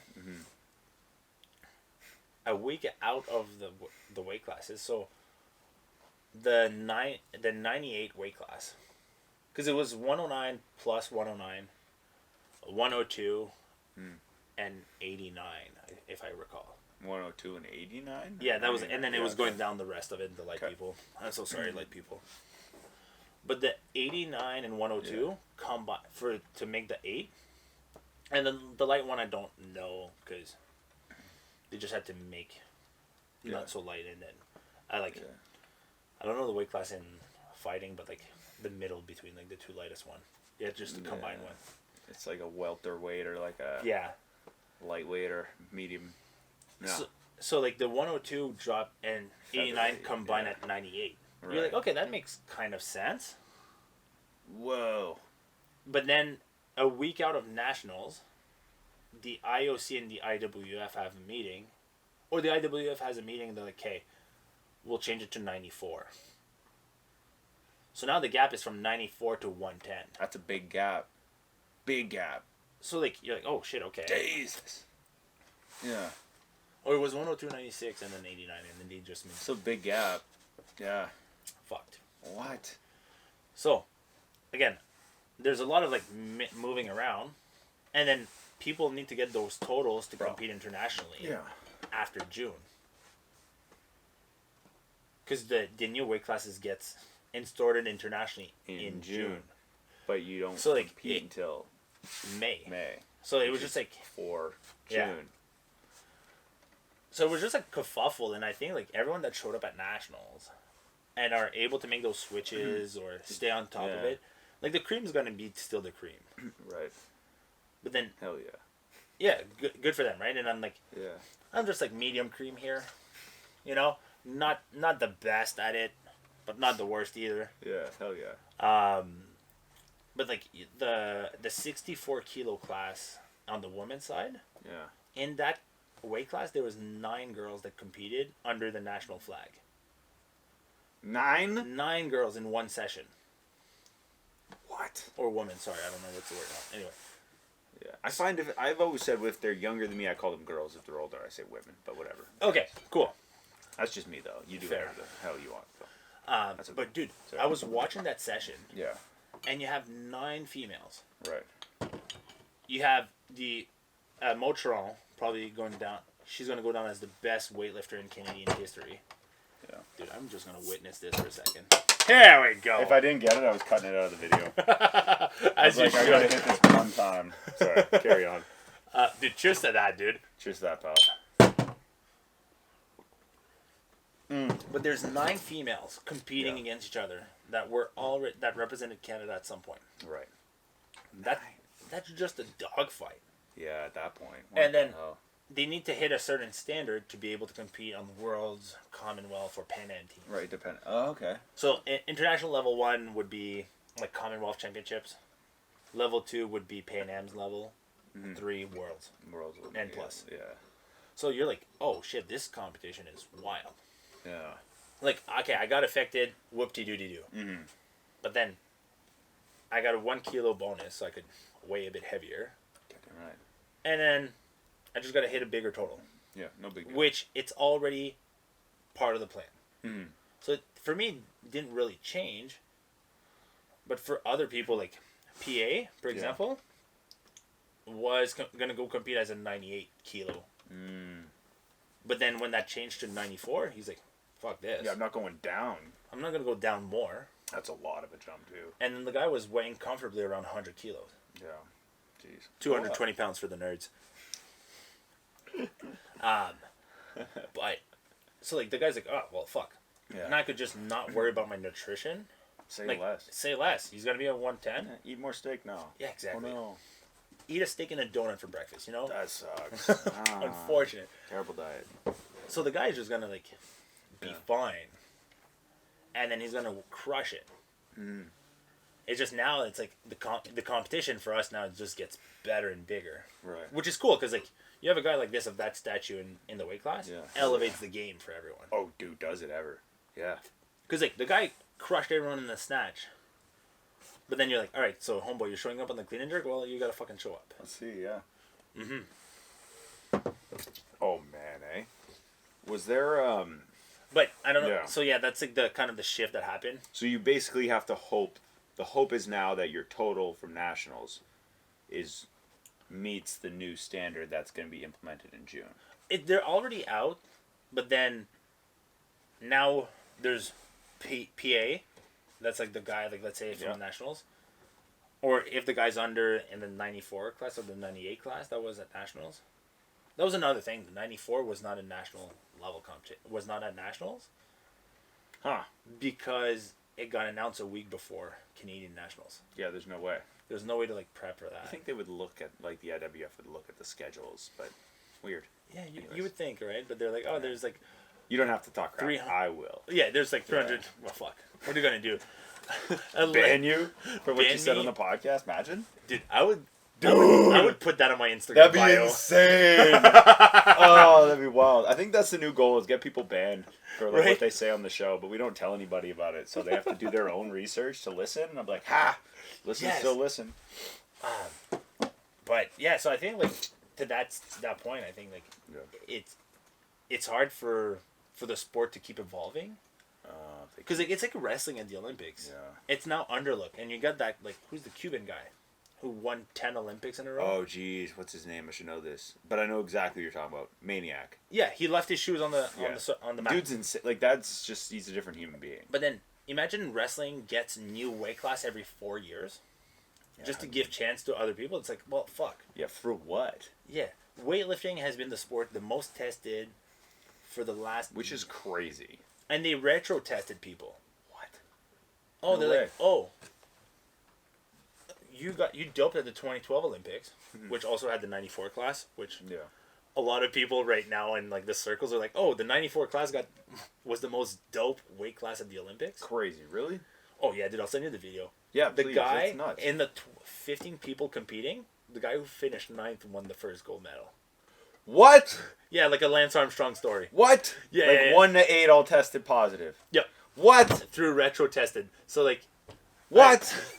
A week out of the weight classes. So, the 98 weight class. Because it was 109 plus 109, 102, and 89, if I recall. 102 and 89? Yeah, that was, and then it was going down the rest of it, the light people. I'm so sorry, light people. But the 89 and 102 combine to make the 8, and then the light one I don't know because they just had to make not so light, and then I don't know the weight class in fighting, but like the middle between like the 2 lightest one. Yeah, just the combined one. It's like a welterweight or like a lightweight or medium. No. So like the 102 drop and 89 combine at 98. Right. You're like, okay, that makes kind of sense. Whoa. But then a week out of nationals, the IOC and the IWF have a meeting, or the IWF has a meeting and they're like, okay, we'll change it to 94. So now the gap is from 94 to 110. That's a big gap. Big gap. So like you're like, oh shit, okay. Jesus. Yeah. Or it was 102, 96, and then 89, and then they just made So big gap. Yeah. fucked. What? So, again, there's a lot of like moving around, and then people need to get those totals to compete internationally. After June. Because the new weight classes gets installed internationally in June. But you don't compete until May. May. So it was just like for June. So it was just like kerfuffle, and I think like everyone that showed up at nationals and are able to make those switches or stay on top of it, like the cream's gonna be still the cream. Right. But then hell yeah. Yeah, good for them, right? And I'm like, yeah, I'm just like medium cream here, you know, not the best at it, but not the worst either. Yeah, hell yeah. But like the 64 kilo class on the women's side, in that weight class there was 9 girls that competed under the national flag. 9 girls in one session. What? Or women, sorry, I don't know what's the word now. Anyway. Yeah, I find I've always said if they're younger than me, I call them girls. If they're older, I say women. But whatever. Okay, cool. That's just me, though. You do whatever the hell you want. So. But dude, I was watching that session. Yeah. And you have 9 females. Right. You have the Motron probably going down. she's gonna go down as the best weightlifter in Canadian history. Yeah. Dude, I'm just gonna witness this for a second. There we go. If I didn't get it, I was cutting it out of the video. As you I should. gotta hit this one time. Sorry, carry on. Dude, cheers to that, dude. Cheers to that, pal. But there's 9 females competing against each other that represented Canada at some point. Right. That's just a dogfight. Yeah, at that point. And then they need to hit a certain standard to be able to compete on the World's, Commonwealth, or Pan Am teams. Right, Oh, okay. So international level 1 would be like Commonwealth Championships. Level 2 would be Pan Am's level. 3 Worlds. Worlds and plus. Yeah. So you're like, oh shit, this competition is wild. Yeah. Like, okay, I got affected, whoop-de-doo-de-doo. But then I got a 1 kilo bonus so I could weigh a bit heavier. Right. And then I just got to hit a bigger total. Yeah, no big deal. Which it's already part of the plan. So for me, it didn't really change. But for other people, like PA, for example, was going to go compete as a 98 kilo. But then when that changed to 94, he's like, fuck this. Yeah, I'm not going down. I'm not going to go down more. That's a lot of a jump, too. And then the guy was weighing comfortably around 100 kilos. Yeah. Jeez. 220 pounds for the nerds. But, so like the guy's like, oh, well, fuck. Yeah. And I could just not worry about my nutrition. Say Like, less. say less. He's going to be at 110. Yeah, eat more steak now. Yeah, exactly. Oh, no. Eat a steak and a donut for breakfast, you know? That sucks. Unfortunate. Terrible diet. So the guy's just going to, like, be fine. And then he's going to crush it. It's just now, it's like the competition for us now just gets better and bigger. Right. Which is cool, because, like, you have a guy like this of that statue in the weight class, elevates the game for everyone. Oh, dude, does it ever. Yeah. Because, like, the guy crushed everyone in the snatch. But then you're like, all right, so, homeboy, you're showing up on the clean and jerk? Well, you got to fucking show up. Let's see, yeah. Oh, man, eh? Was there, But, I don't know. Yeah. So, yeah, that's, like, the kind of the shift that happened. So you basically have to hope. The hope is now that your total from nationals meets the new standard that's going to be implemented in June. They're already out, but then now there's PA. That's like the guy, like let's say from nationals, or if the guy's under in the 94 class or the 98 class that was at nationals. That was another thing. The 94 was not a national level competition. Was not at nationals. Huh. Because it got announced a week before Canadian nationals. Yeah, there's no way. There's no way to like prep for that. I think they would look at, like, the IWF would look at the schedules, but weird. Yeah, you would think, right? But they're like, oh, there's like... You don't have to talk crap. 300 I will. Yeah, there's like 300... Well, fuck. What are you going to do? Ban you for what Ban you said me? on the podcast? Imagine. Dude, I would put that on my Instagram That'd be bio. insane. Oh, that'd be wild. I think that's the new goal, is get people banned for like, Right? what they say on the show, but we don't tell anybody about it, so they have to do their own research to listen. And I'm like, ha! Listen, Yes. still listen. But yeah, so I think like to that point, I think like it's hard for the sport to keep evolving. Because like, it's like wrestling at the Olympics. Yeah. It's now underlooked, and you got that like who's the Cuban guy who won 10 Olympics in a row? Oh, geez, what's his name? I should know this, but I know exactly what you're talking about. Maniac. Yeah, he left his shoes on the mat. Dude's insane. Like, that's just, he's a different human being. But then imagine wrestling gets new weight class every 4 years, just to give chance to other people. It's like, well, fuck. Yeah, for what? Yeah, weightlifting has been the sport the most tested for the last... Which is crazy. And they retro-tested people. What? Oh, No they're way. like, oh, you doped at the 2012 Olympics, which also had the 94 class, which a lot of people right now in like the circles are like, oh, the 94 class was the most dope weight class at the Olympics. Crazy, really? Oh yeah, dude, I'll send you the video. Yeah, The please, guy that's nuts. in the 15 people competing, the guy who finished 9th won the first gold medal. What? Yeah, like a Lance Armstrong story. What? Yeah, like yeah. 1 to 8 all tested positive. Yep. What? Through retro tested. So like, What?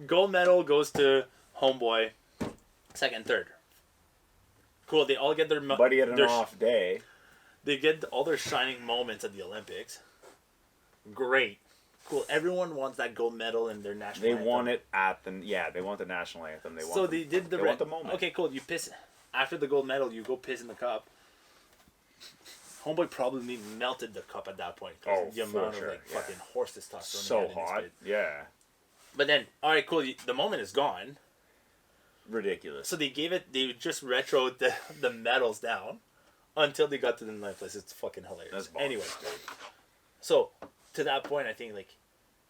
gold medal goes to homeboy, second, third. Cool. They all get their Buddy had an off day. They get all their shining moments at the Olympics. Great. Cool. Everyone wants that gold medal in their national They anthem. want it at the they want the national anthem. They want So they did the want the moment. Okay, cool. You piss after the gold medal. You go piss in the cup. Homeboy probably melted the cup at that point. The for amount sure, of fucking horse testosterone. So he had in his hot. spit. Yeah. But then, all right, cool. The moment is gone. Ridiculous. So they just retroed the medals down until they got to the ninth place. It's fucking hilarious. That's bonkers, anyway, dude. so to that point, I think like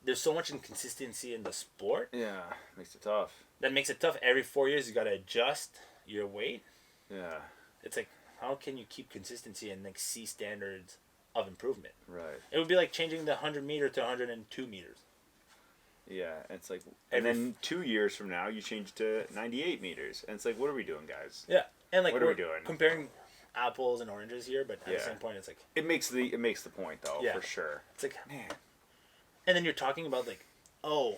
there's so much inconsistency in the sport Yeah, makes it tough. that makes it tough. Every 4 years, you gotta adjust your weight. Yeah. It's like, how can you keep consistency and like see standards of improvement? Right. It would be like changing the 100-meter to 102 meters. Yeah, it's like, and then 2 years from now, you change to 98 meters, and it's like, what are we doing, guys? Yeah, and like What are we doing? Comparing apples and oranges here, but at Yeah. the same point, it's like It makes the point though, Yeah. for sure. it's like, Man. and then you're talking about like, oh,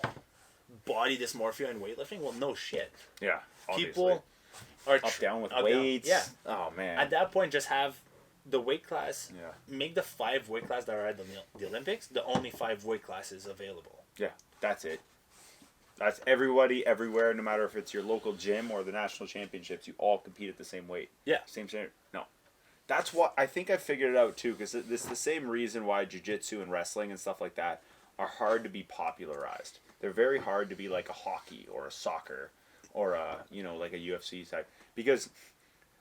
body dysmorphia and weightlifting. Well, no shit. Yeah. Obviously. People are up down with up, down. weights. Yeah. Oh man. At that point, just have the weight class. Yeah. Make the 5 weight classes that are at the Olympics the only 5 weight classes available. Yeah. That's it. That's everybody, everywhere, no matter if it's your local gym or the national championships, you all compete at the same weight. Yeah. Same standard. No. That's what I think I figured it out too, because this is the same reason why jiu-jitsu and wrestling and stuff like that are hard to be popularized. They're very hard to be like a hockey or a soccer or a, like a UFC type, because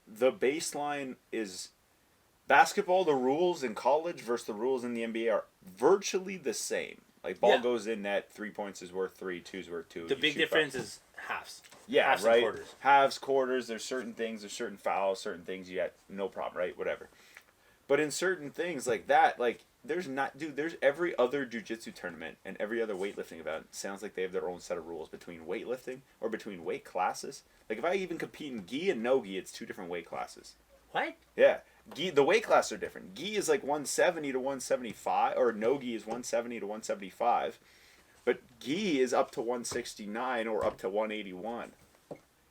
the baseline is basketball. The rules in college versus the rules in the NBA are virtually the same. Like ball Yeah. goes in net, 3 points is worth 3, 2 is worth 2. The you big shoot difference five. is halves. Yeah, halves and right. quarters. Halves, quarters. There's certain things. There's certain fouls. Certain things you got no problem, right? Whatever. But in certain things like that, like there's not, dude. There's every other jiu-jitsu tournament and every other weightlifting event sounds like they have their own set of rules between weightlifting or between weight classes. Like if I even compete in gi and no gi, it's 2 different weight classes. What? Yeah, gi, the weight classes are different. Gi is like 170 to 175, or no gi is 170 to 175. But gi is up to 169 or up to 181.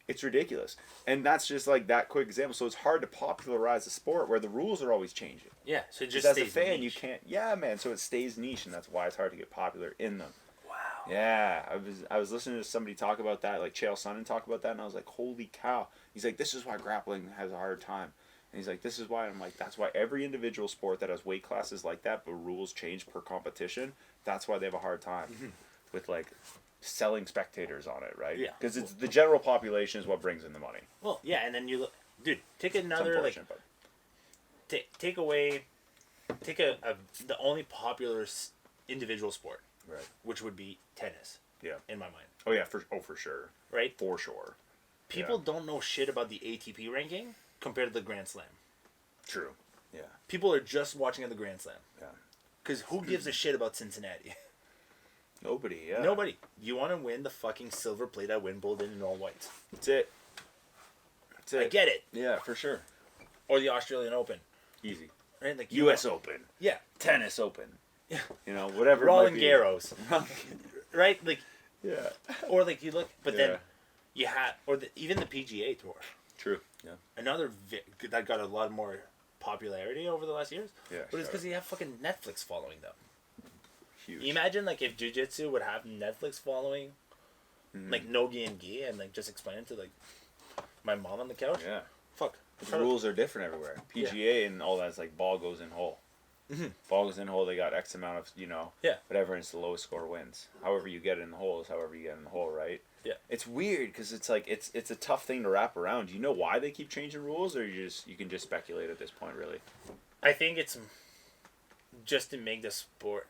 It's ridiculous. And that's just like that quick example. So it's hard to popularize a sport where the rules are always changing. Yeah, so it just As a stays fan, niche. you can't. Yeah, man. So it stays niche, and that's why it's hard to get popular in them. Wow. Yeah, I was listening to somebody talk about that, like Chael Sonnen talk about that, and I was like, holy cow. He's like, this is why grappling has a hard time. And he's like, this is why. I'm like, that's why every individual sport that has weight classes like that, but rules change per competition, that's why they have a hard time. With like selling spectators on it, right? Yeah. Because it's the general population is what brings in the money. Well, yeah, and then you look, dude. Take It's another like unfortunate, but take the only popular individual sport, right. which would be tennis. Yeah. In my mind, Oh yeah, for sure. right? For sure. People Yeah. don't know shit about the ATP ranking compared to the Grand Slam. True. Yeah. People are just watching at the Grand Slam. Yeah. Because who gives a shit about Cincinnati? Nobody. Yeah. Nobody. You want to win the fucking silver plate at Wimbledon in all whites. That's it. That's it. I get it. Yeah, for sure. Or the Australian Open, Easy. right? Like U.S. Open. Yeah. Tennis Open. Yeah. Whatever. Roland it might be. Garros. Right? Like, Yeah. or like you look, but Yeah. then you had, or even the PGA Tour. True. Yeah. Another that got a lot more popularity over the last years. Yeah. But it's sure. because they have fucking Netflix following them. Huge. Imagine like if jiu-jitsu would have Netflix following, like Nogi and Gi, and like just explain it to like my mom on the couch. Yeah. Fuck. The rules are different everywhere. PGA and all that's like ball goes in hole. Ball goes in hole. They got X amount of Yeah. whatever, and it's the lowest score wins. However you get in the hole is however you get in the hole, right? Yeah. It's weird because it's like it's a tough thing to wrap around. Do you know why they keep changing rules, or you can just speculate at this point, really? I think it's just to make the sport.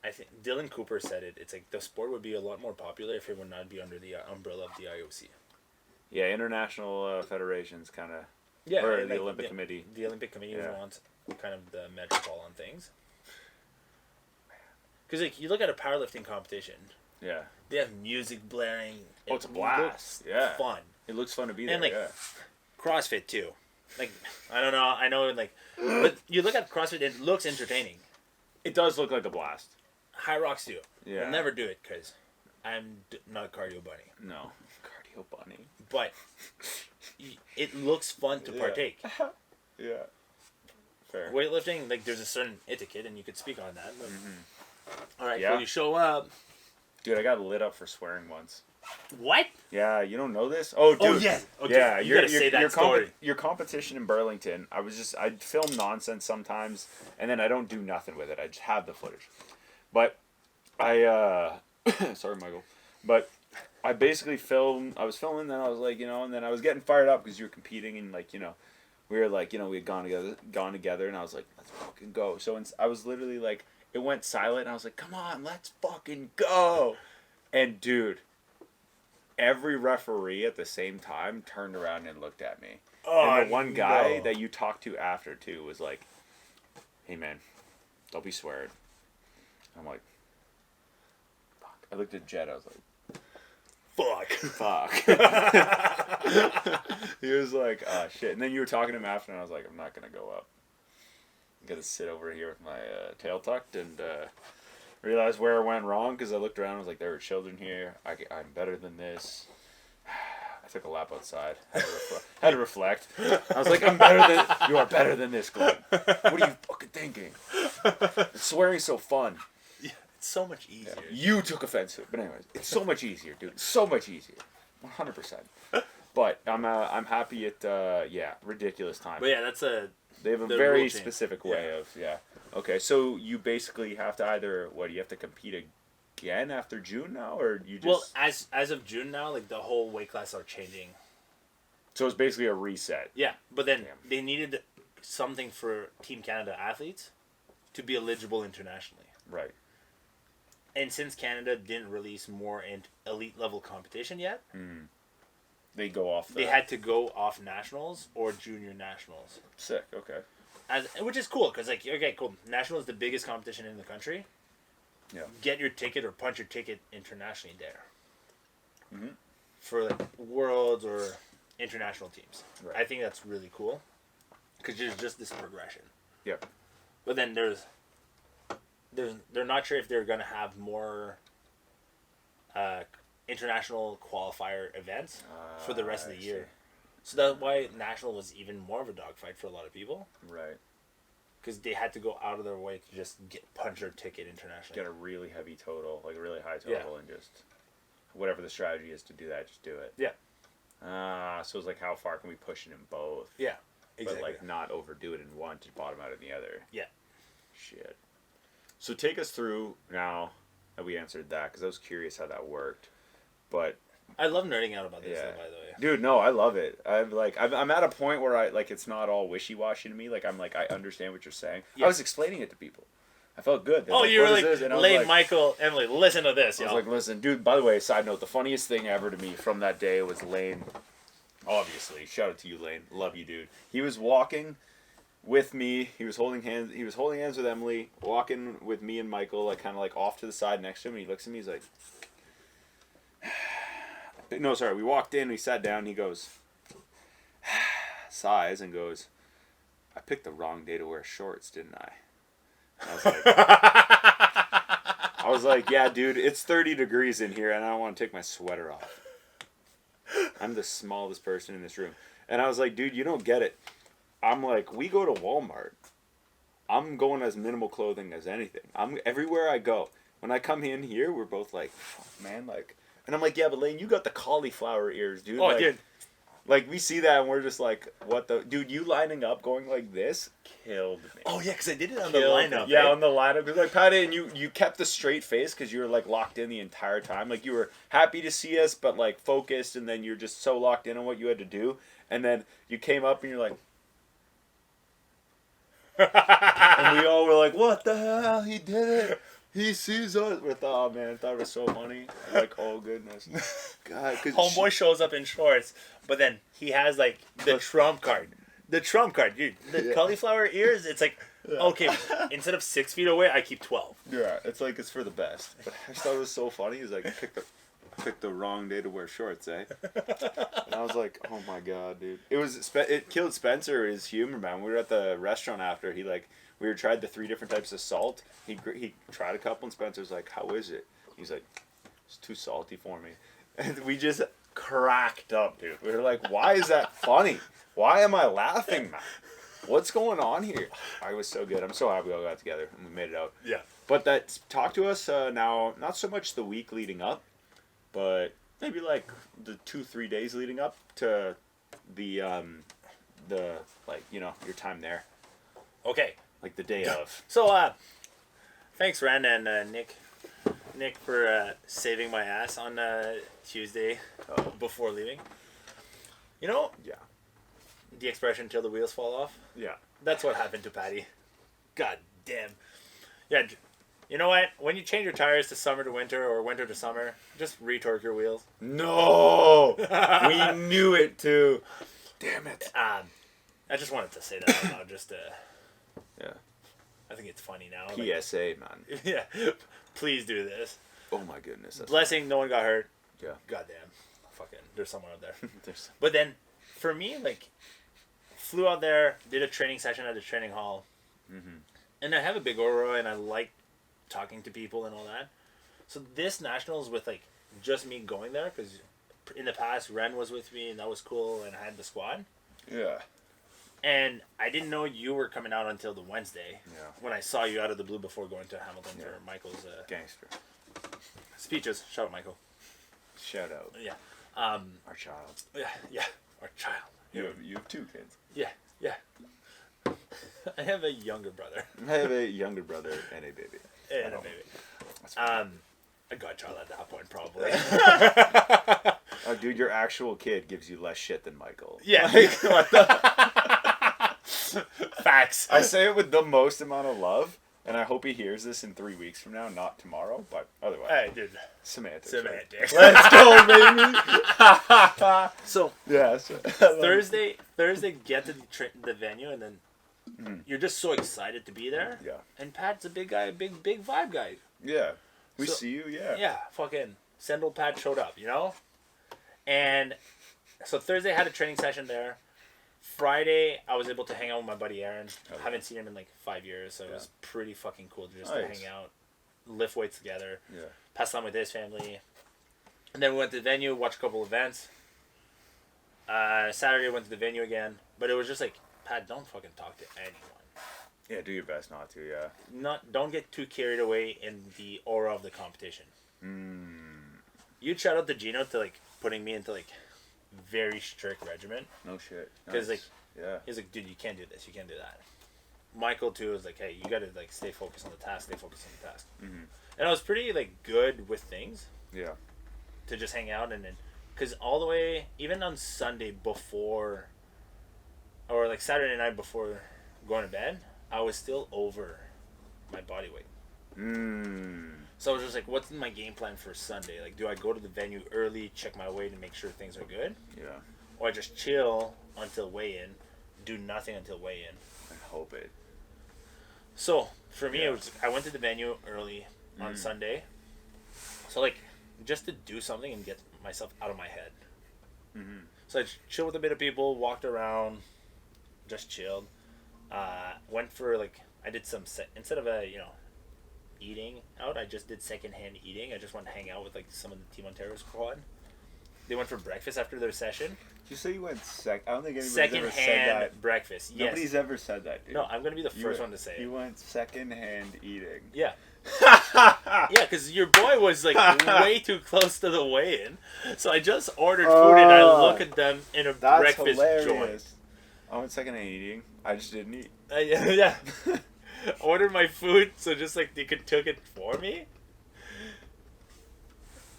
I think Dylan Cooper said it. It's like the sport would be a lot more popular if it would not be under the umbrella of the IOC. Yeah, international federations kind of. Yeah, Or and, the like, Olympic Committee. The Olympic Committee Yeah. wants kind of the metropole on things. Because like you look at a powerlifting competition, Yeah. they have music blaring. Oh, it's a It blast. looks Yeah. fun. It looks fun to be there. And, like, yeah. CrossFit too. Like I don't know. I know like, but you look at CrossFit, it looks entertaining. It does look like a blast. High Rocks too. Yeah. I'll never do it because I'm not a cardio bunny. No. Cardio bunny. But it looks fun to Yeah. partake. Yeah. Fair. Weightlifting, like there's a certain etiquette, and you could speak on that. But, all right, Yeah. so you show up. Dude, I got lit up for swearing once. What? Yeah, you don't know this? Oh, dude. Oh, yes. Okay. Yeah, You gotta say that story. Your competition in Burlington, I'd film nonsense sometimes, and then I don't do nothing with it. I just have the footage. But sorry, Michael. But I basically I was filming, then I was like, and then I was getting fired up because you were competing, and like, we were like, we had gone together, and I was like, let's fucking go. So I was literally like, it went silent, and I was like, come on, let's fucking go. And dude, every referee at the same time turned around and looked at me. Oh, and the one guy no. that you talked to after too was like, hey man, don't be swearing. I'm like, fuck. I looked at Jed, I was like, fuck. He was like, oh shit. And then you were talking to him after, and I was like, I'm not gonna go up. I'm gonna sit over here with my tail tucked and realized where I went wrong because I looked around and was like, there were children here. I'm better than this. I took a lap outside. Had to reflect. I was like, you are better than this, Glenn. What are you fucking thinking? Swearing's so fun. Yeah, it's so much easier. Yeah, you took offense to it. But anyways, it's so much easier, dude. It's so much easier. 100%. But I'm happy at, ridiculous time. But yeah, they have a very specific way of, Okay, so you basically have to you have to compete again after June now, or you just... Well, as of June now, like, the whole weight class are changing. So it's basically a reset. Yeah, but then they needed something for Team Canada athletes to be eligible internationally. Right. And since Canada didn't release more elite level competition yet, they go off. They had to go off nationals or junior nationals. Sick. Okay. Which is cool because, like, okay, cool. National is the biggest competition in the country. Yeah. Get your ticket or punch your ticket internationally there. Mm-hmm. For like worlds or international teams. Right. I think that's really cool because there's just this progression. Yep. But then they're not sure if they're gonna have more international qualifier events for the rest of the year. So that's why national was even more of a dogfight for a lot of people. Right. Because they had to go out of their way to just punch their ticket internationally. Get a really heavy total, like a really high total, and just whatever the strategy is to do that, just do it. Yeah. So it's like, how far can we push it in both? Yeah. Exactly. But like not overdo it in one to bottom out in the other. Yeah. Shit. So take us through now that we answered that, because I was curious how that worked. But I love nerding out about this, though, by the way. Dude, no, I love it. I'm at a point where it's not all wishy-washy to me. Like, I'm like, I understand what you're saying. Yeah. I was explaining it to people. I felt good. They're you were like, Lane, Michael, Emily, listen to this, I was like, listen, dude, by the way, side note, the funniest thing ever to me from that day was Lane. Obviously, shout out to you, Lane. Love you, dude. He was walking with me. He was holding hands with Emily, walking with me and Michael, like, kind of like off to the side next to him. And he looks at me, he's like... No, sorry, we walked in, we sat down, he goes, sighs, and goes, I picked the wrong day to wear shorts, didn't I? I was like, yeah, dude, it's 30 degrees in here, and I don't want to take my sweater off. I'm the smallest person in this room. And I was like, dude, you don't get it. I'm like, we go to Walmart. I'm going as minimal clothing as anything. Everywhere I go. When I come in here, we're both like, fuck, man, like... And I'm like, yeah, but Lane, you got the cauliflower ears, dude. Oh, like, dude. Like, we see that, and we're just like, what the... Dude, you lining up going like this killed me. Oh, yeah, because I did it on the lineup. Yeah, on the lineup. Because, like, Patty, and you kept the straight face because you were, like, locked in the entire time. Like, you were happy to see us, but, like, focused, and then you're just so locked in on what you had to do. And then you came up, and you're like... and we all were like, what the hell? He did it. He sees us. We thought, oh man, I thought it was so funny. I'm like, oh goodness, God. Homeboy shows up in shorts, but then he has like the trump card. The trump card, dude. The cauliflower ears. It's like, okay, instead of 6 feet away, I keep 12. Yeah, it's like it's for the best. But I just thought it was so funny. He's like, pick the wrong day to wear shorts, eh? And I was like, oh my god, dude. It killed Spencer, his humor, man. We were at the restaurant after. We tried the 3 different types of salt. He tried a couple, and Spencer's like, how is it? He's like, it's too salty for me. And we just cracked up, dude. We were like, why is that funny? Why am I laughing, man? What's going on here? I was so good. I'm so happy we all got together and we made it out. Yeah. But talk to us now, not so much the week leading up, but maybe like the 2-3 days leading up to the like, you know, your time there, Okay. like the day of. So, thanks, Ren and Nick, for saving my ass on Tuesday before leaving. You know, Yeah. the expression "till the wheels fall off." Yeah. That's what happened to Patty. God damn. Yeah. You know what? When you change your tires to summer to winter or winter to summer, just retorque your wheels. No, we knew it too. Damn it. I just wanted to say that out loud. Just Yeah. I think it's funny now. PSA, man. Like, yeah. Please do this. Oh my goodness. That's Blessing, no one got hurt. Yeah. Goddamn. Fucking, there's someone out there. There's... But then, for me, like, flew out there, did a training session at the training hall. Mm-hmm. And I have a big aura, and I like talking to people and all that. So this nationals with, like, just me going there, because in the past, Ren was with me, and that was cool, and I had the squad. Yeah. And I didn't know you were coming out until the Wednesday. Yeah. When I saw you out of the blue before going to Hamilton for Michael's Gangster. speeches. Shout out, Michael. Shout out. Yeah. Our child. Yeah. Our child. You have 2 kids. Yeah. I have a younger brother. I have a younger brother and a baby. And a baby. A godchild at that point, probably. Oh, dude, your actual kid gives you less shit than Michael. Yeah. What the... Facts. I say it with the most amount of love, and I hope he hears this in 3 weeks from now, not tomorrow, but otherwise. Hey, dude. Semantics. Semantics. Right? Let's go, baby. So, yeah. Thursday, get to the venue, and then you're just so excited to be there. Yeah. And Pat's a big guy, big vibe guy. Yeah. We see you, yeah. Yeah, fucking Sendel Pat showed up, you know? And so Thursday I had a training session there. Friday I was able to hang out with my buddy Aaron. I haven't seen him in like 5 years, so it was pretty fucking cool to just to hang out, lift weights together, pass time with his family. And then we went to the venue, watched a couple events. Saturday went to the venue again, but it was just like, Pat, don't fucking talk to anyone. Yeah, do your best not to, yeah. Don't get too carried away in the aura of the competition. You'd shout out to Gino to like putting me into like very strict regimen. No shit. Because Nice. he's like, dude, you can't do this, you can't do that. Michael too was like, hey, you gotta like stay focused on the task, And I was pretty like good with things. Yeah. To just hang out and then, because all the way, even on Sunday before, or like Saturday night before going to bed, I was still over my body weight. So I was just like, what's my game plan for Sunday? Like, do I go to the venue early, check my weight, and make sure things are good? Yeah. Or I just chill until weigh-in, do nothing until weigh-in? I hope it. So, for me, it was, I went to the venue early on Sunday. So, like, just to do something and get myself out of my head. So I chilled with a bit of people, walked around, just chilled. Went for, like, I did some, instead of eating out, I just did secondhand eating. I just went to hang out with like some of the Team Ontario squad. They went for breakfast after their session. Did you say you went I don't think anybody's ever said Secondhand that. breakfast. Yes. Nobody's ever said that, dude. No, I'm gonna be the first one to say it. You went secondhand eating. Yeah. Yeah, because your boy was like way too close to the weigh-in, so I just ordered food and I look at them in a breakfast hilarious. joint. I went secondhand eating. I just didn't eat. Yeah. Ordered my food, so just like they took it for me.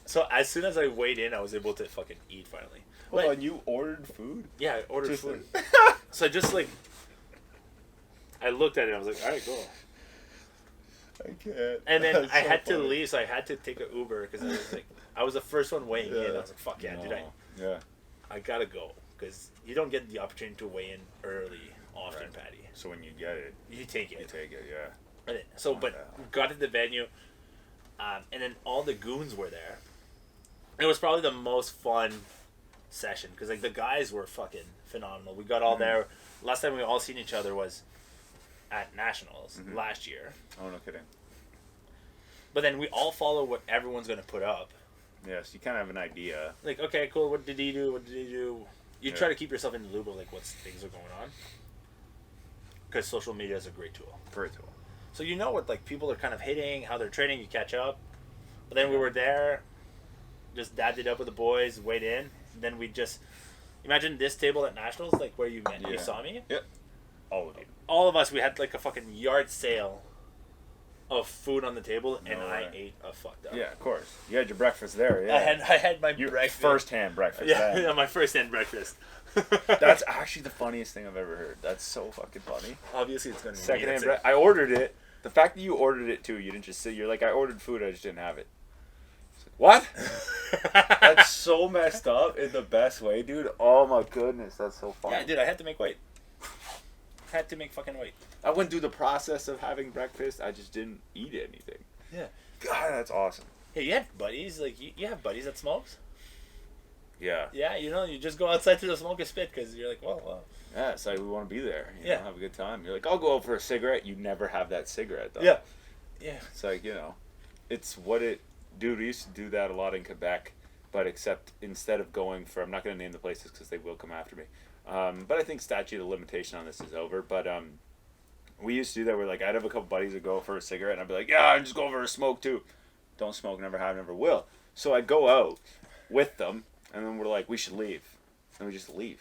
So as soon as I weighed in, I was able to fucking eat finally. Hold on, you ordered food? Yeah, I ordered food. So I just like, I looked at it, I was like, all right, go. I can't. And then That's I so had to funny. leave, so I had to take an Uber because I was like, I was the first one weighing in. I was like, fuck yeah, dude, I gotta go because you don't get the opportunity to weigh in early often, Patty. So when you get it, You take it. you take it, yeah. And then, so, but got to the venue, and then all the goons were there. It was probably the most fun session because like the guys were fucking phenomenal. We got all there. Last time we all seen each other was at Nationals last year. Oh, no kidding. But then we all follow what everyone's gonna put up. Yes, you kind of have an idea. Like, okay, cool. What did he do? What did he do? You try to keep yourself in the loop of like what things are going on. Because social media is a great tool. Great tool. So you know what like people are kind of hitting, how they're training. You catch up. But then we were there. just dabbed it up with the boys, weighed in. Then we just imagine this table at Nationals, like where you met, you saw me. Yep. All of you. All of us, we had like a fucking yard sale of food on the table, and I ate a fuck ton. Yeah, of course. You had your breakfast there. Yeah. I had my breakfast. First-hand breakfast. Yeah, my first-hand breakfast. That's actually the funniest thing I've ever heard. That's so fucking funny. Obviously, it's gonna be second-hand breakfast. I ordered it. The fact that you ordered it too, you didn't just sit. You're like, I ordered food, I just didn't have it. What? That's so messed up in the best way, dude. Oh my goodness, that's so funny. Yeah, dude, I had to make weight. Had to make fucking weight. I went through the process of having breakfast. I just didn't eat anything. Yeah. God, that's awesome. Hey, you have buddies? Like, you have buddies that smokes? Yeah. Yeah, you know, you just go outside to the smoke a spit because you're like, well. Yeah, it's like we want to be there. You know, have a good time. You're like, I'll go out for a cigarette. You never have that cigarette, though. Yeah. Yeah. It's like, you know, it's what it... Dude, we used to do that a lot in Quebec, but except instead of going for... I'm not going to name the places because they will come after me. But I think statute of limitation on this is over. But we used to do that where, like, I'd have a couple buddies that go for a cigarette, and I'd be like, yeah, I'm just going for a smoke, too. Don't smoke, never have, never will. So I'd go out with them, and then we're like, we should leave. And we just leave.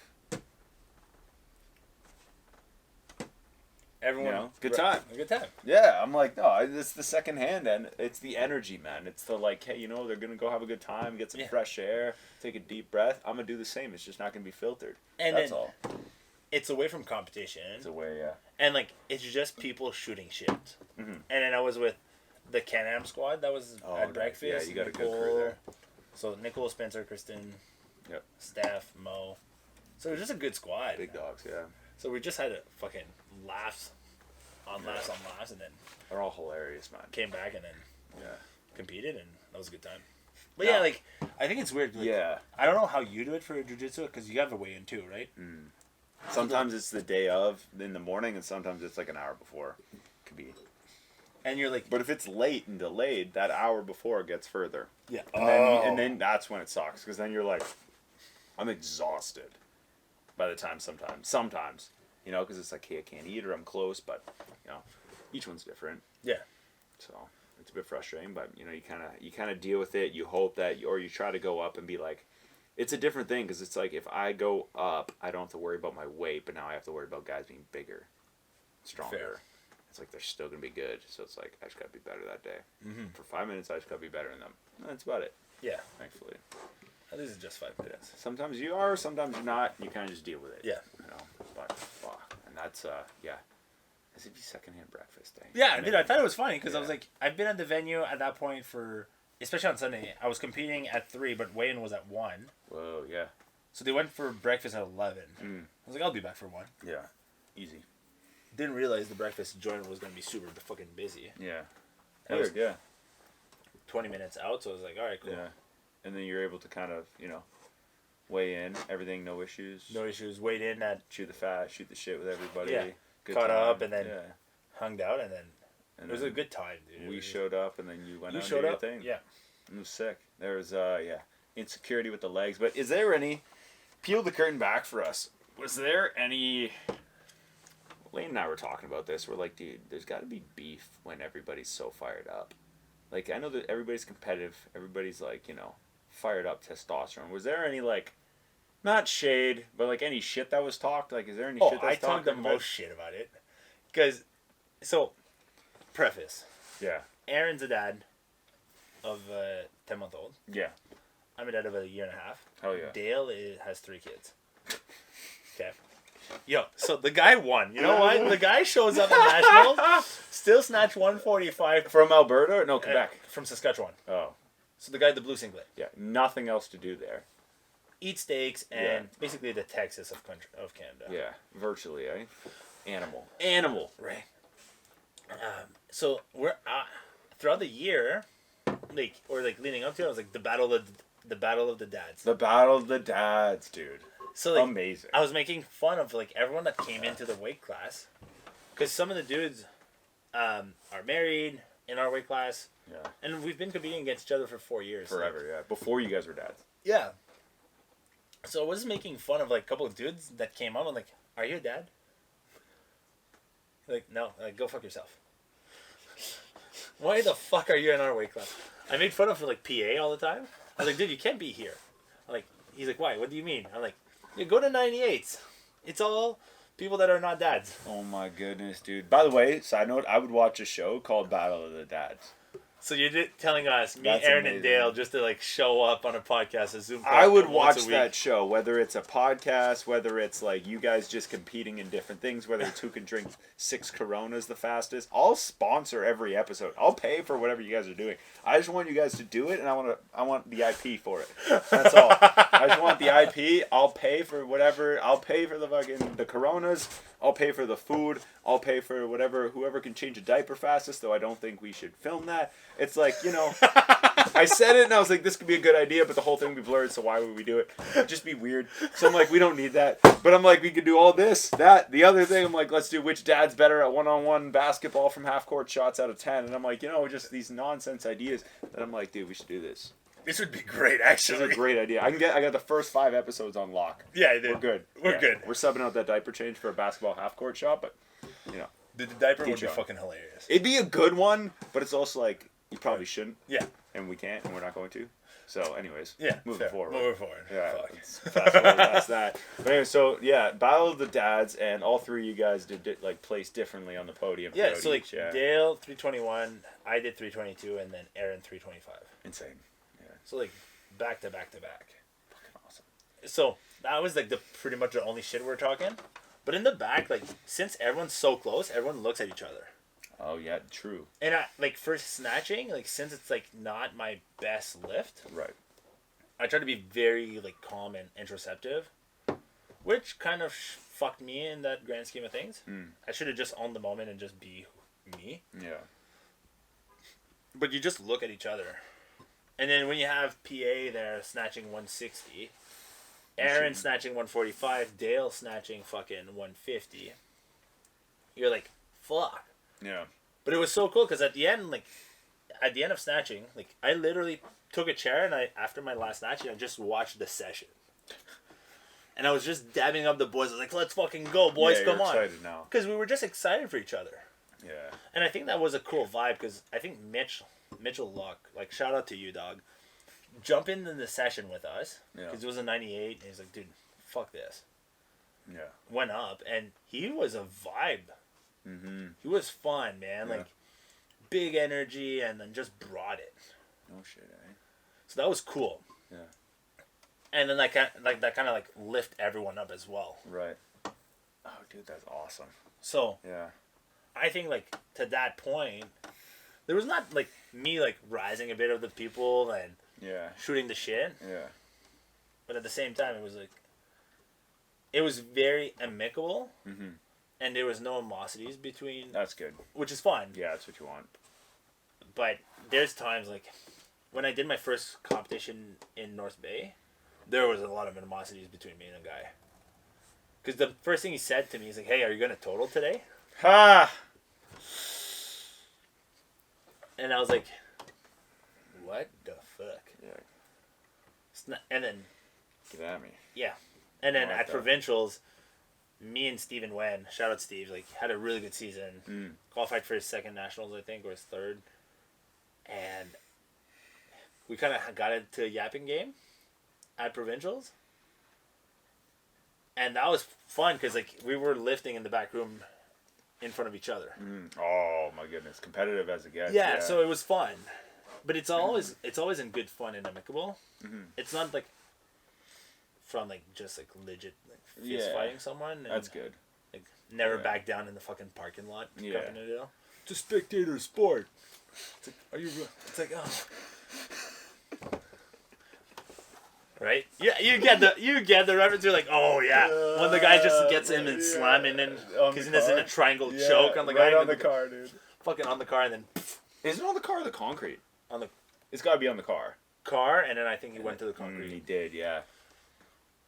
Everyone, you know, good time. A good time. Yeah, I'm like, no, it's the second hand, and it's the energy, man. It's the like, hey, you know, they're gonna go have a good time, get some fresh air, take a deep breath. I'm gonna do the same. It's just not gonna be filtered. And that's all. It's away from competition. It's away, yeah. And like, it's just people shooting shit. Mm-hmm. And then I was with the Can-Am squad. That was at breakfast. Yeah, you got a good crew there. So Nicole, Spencer, Kristen, yep, Steph, Mo. So it was just a good squad. Big dogs, yeah. So we just had a fucking laughs on laughs, and then they're all hilarious, man. Came back and then competed, and that was a good time. But no. yeah, like I think it's weird. Like, yeah, I don't know how you do it for jiu-jitsu because you have a weigh-in too, right? Mm. Sometimes it's the day of in the morning, and sometimes it's like an hour before. Could be. And you're like, but if it's late and delayed, that hour before gets further. Yeah. And then that's when it sucks because then you're like, I'm exhausted. By the time sometimes, you know, because it's like, hey, I can't eat or I'm close, but you know, each one's different. Yeah. So it's a bit frustrating, but you know, you kind of deal with it. You hope that, or you try to go up and be like, it's a different thing because it's like if I go up, I don't have to worry about my weight, but now I have to worry about guys being bigger, stronger. Fair. It's like they're still gonna be good, so it's like I just gotta be better that day. Mm-hmm. For 5 minutes, I just gotta be better than them. That's about it. Yeah. Thankfully. At least it's just 5 minutes. Yeah. Sometimes you are, sometimes you're not. You kind of just deal with it. Yeah. You know, but fuck, and that's yeah. This would be secondhand breakfast day. Yeah, dude, I thought it was funny because I was like, I've been at the venue at that point for, especially on Sunday. I was competing at 3, but weigh-in was at 1. Whoa, yeah. So they went for breakfast at 11. I was like, I'll be back for 1. Yeah. Easy. Didn't realize the breakfast joint was gonna be super fucking busy. Yeah. Weird, yeah. 20 minutes out, so I was like, all right, cool. Yeah. And then you're able to kind of, you know, weigh in, everything, no issues. No issues. Weighed in at shoot the fat, shoot the shit with everybody. Yeah. Good caught time. up and then hung out and then and it was a good time, dude. We showed up and then you went out and showed did your up. thing. Yeah. It was sick. There was insecurity with the legs, but is there any? Peel the curtain back for us. Was there any? Lane and I were talking about this. We're like, dude, there's got to be beef when everybody's so fired up. Like, I know that everybody's competitive. Everybody's like, you know, fired up testosterone. Was there any like, not shade, but like any shit that was talked? Like, is there any shit that's talked? I talked the most shit about it, because, so, preface. Yeah. Aaron's a dad of a 10-month-old. Yeah. I'm a dad of a 1.5 years. Hell yeah. Dale has 3 kids. Okay. Yo, so the guy won. You know what? The guy shows up at Nationals, still snatched 145 from Alberta? No, Quebec. From Saskatchewan. Oh. So the guy with the blue singlet. Yeah, nothing else to do there. Eat steaks and basically the Texas of Canada. Yeah, virtually, eh? Animal. Right. So we're throughout the year, leading up to it, I was like the battle of the dads. The battle of the dads, dude. So like, amazing. I was making fun of like everyone that came into the weight class, because some of the dudes are married in our weight class. Yeah. And we've been competing against each other for 4 years. Forever, yeah. Before you guys were dads. Yeah. So I was making fun of like a couple of dudes that came up. I'm like, "Are you a dad?" Like, no. Like, go fuck yourself. Why the fuck are you in our weight class? I made fun of like PA all the time. was like, dude, you can't be here. I'm like, he's like, why? What do you mean? I'm like, you go to 98s. It's all people that are not dads. Oh my goodness, dude. By the way, side note, I would watch a show called Battle of the Dads. So you're telling us, me, That's Aaron, amazing. and Dale, just to like show up on a podcast, a Zoom call I would once watch a week. that show, whether it's a podcast, whether it's like you guys just competing in different things, whether it's who can drink 6 Coronas the fastest. I'll sponsor every episode. I'll pay for whatever you guys are doing. I just want you guys to do it, and I want the IP for it. That's all. I just want the IP. I'll pay for whatever. I'll pay for the Coronas. I'll pay for the food. I'll pay for whoever can change a diaper fastest, though I don't think we should film that. It's like, I said it and I was like, this could be a good idea, but the whole thing would be blurred, so why would we do it? It'd just be weird. So I'm like, we don't need that. But I'm like, we could do all this, that, the other thing. I'm like, let's do which dad's better at one-on-one basketball from half-court shots out of 10. And I'm like, just these nonsense ideas that I'm like, dude, we should do this. This would be great, actually. This is a great idea. I got the first 5 episodes on lock. Yeah, dude. We're good. We're good. We're subbing out that diaper change for a basketball half-court shot, but, The diaper would Teach be on. fucking hilarious. It'd be a good one, but it's also like, you probably shouldn't. Yeah. And we can't, and we're not going to. So, anyways. Yeah. Moving fair. forward. Moving forward. Yeah. Fuck. Let's fast forward past that. But anyway, so, yeah, Battle of the Dads, and all 3 of you guys did like, place differently on the podium. Yeah, so like each, yeah. Dale 321, I did 322, and then Aaron 325. Insane. Yeah. So like back to back to back. Fucking awesome. So that was like the pretty much the only shit we're talking. But in the back, like since everyone's so close, everyone looks at each other. Oh, yeah, true. And I like for snatching, like since it's like not my best lift, Right. I try to be very like calm and introspective, which kind of fucked me in that grand scheme of things. I should have just owned the moment and just be me. Yeah. But you just look at each other. And then when you have PA there snatching 160, Aaron snatching 145, Dale snatching fucking 150, you're like, fuck. Yeah. But it was so cool because at the end of snatching, like I literally took a chair and after my last snatching, I just watched the session. And I was just dabbing up the boys. I was like, let's fucking go, boys, Yeah, come you're on. excited now. Because we were just excited for each other. Yeah. And I think that was a cool vibe because I think Mitchell Luck, like shout out to you, dog, jump into the session with us because it was a 98 and he's like, dude, fuck this. Yeah. Went up and he was a vibe. Mm-hmm. He was fun, man. Yeah. Like big energy and then just brought it. No shit, eh? So that was cool. Yeah. And then that kind of lift everyone up as well. Right. Oh, dude, that's awesome. So Yeah. I think like to that point, there was not like me like rising a bit of the people and Yeah. shooting the shit, Yeah. but at the same time it was like it was very amicable, and there was no animosities between, That's good. which is fun. Yeah, that's what you want. But there's times like when I did my first competition in North Bay, there was a lot of animosities between me and a guy. Because the first thing he said to me is like, "Hey, are you gonna total today?" Ha! And I was like, "What the fuck?" Yeah. And then Get at me. yeah, and then I like at that. provincials, me and Steven Wen, shout out Steve, like had a really good season. Qualified for his second nationals, I think, or his third. And we kind of got into a yapping game at provincials. And that was fun because like we were lifting in the back room in front of each other. Oh my goodness, competitive as it gets. Yeah, so it was fun. But it's always in good fun and amicable. It's not like from like just like legit like fist fighting someone. And, that's good. Like never back down in the fucking parking lot. Yeah. Cupping it out. It's a spectator sport. It's like, are you? It's like, oh. Right? Yeah, you get the reference. You're like, oh yeah, when the guy just gets him and slamming in because he's in a triangle choke on the guy. Right on the car, dude. Fucking on the car and then Is it on the car or the concrete? on the It's got to be on the car. car and then I think he went to the concrete. He did, yeah.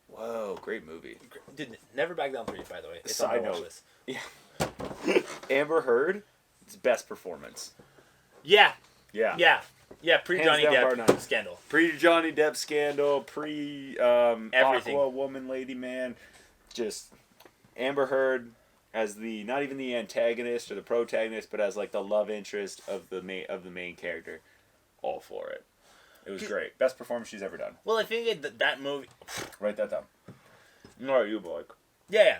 Whoa, great movie. Did never back down 3, by the way. It's Side on my watch note. list. Yeah. Amber Heard, it's best performance. Yeah, Yeah. yeah. Pre Hands Johnny down, bar Depp none. scandal. Pre Johnny Depp scandal, pre Everything. Aqua woman, lady, man. Just Amber Heard as the not even the antagonist or the protagonist, but as like the love interest of the main character. All for it. It was great. Best performance she's ever done. Well, I think that movie... Write that down. All right, you boy. Yeah.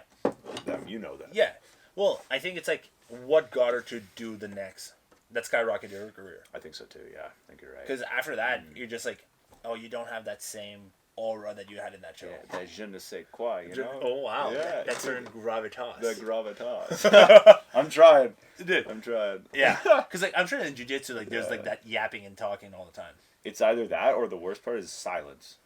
Damn, you know that. Yeah. Well, I think it's like what got her to do the next. That skyrocketed her career. I think so too, yeah. I think you're right. Because after that, you're just like, oh, you don't have that same aura that you had in that show. Yeah, that je ne sais quoi, you know? Oh, wow. Yeah. That's certain gravitas. The gravitas. I'm trying. Dude. I'm trying. Yeah. Because like, I'm sure in jiu-jitsu, like, there's like that yapping and talking all the time. It's either that or the worst part is silence.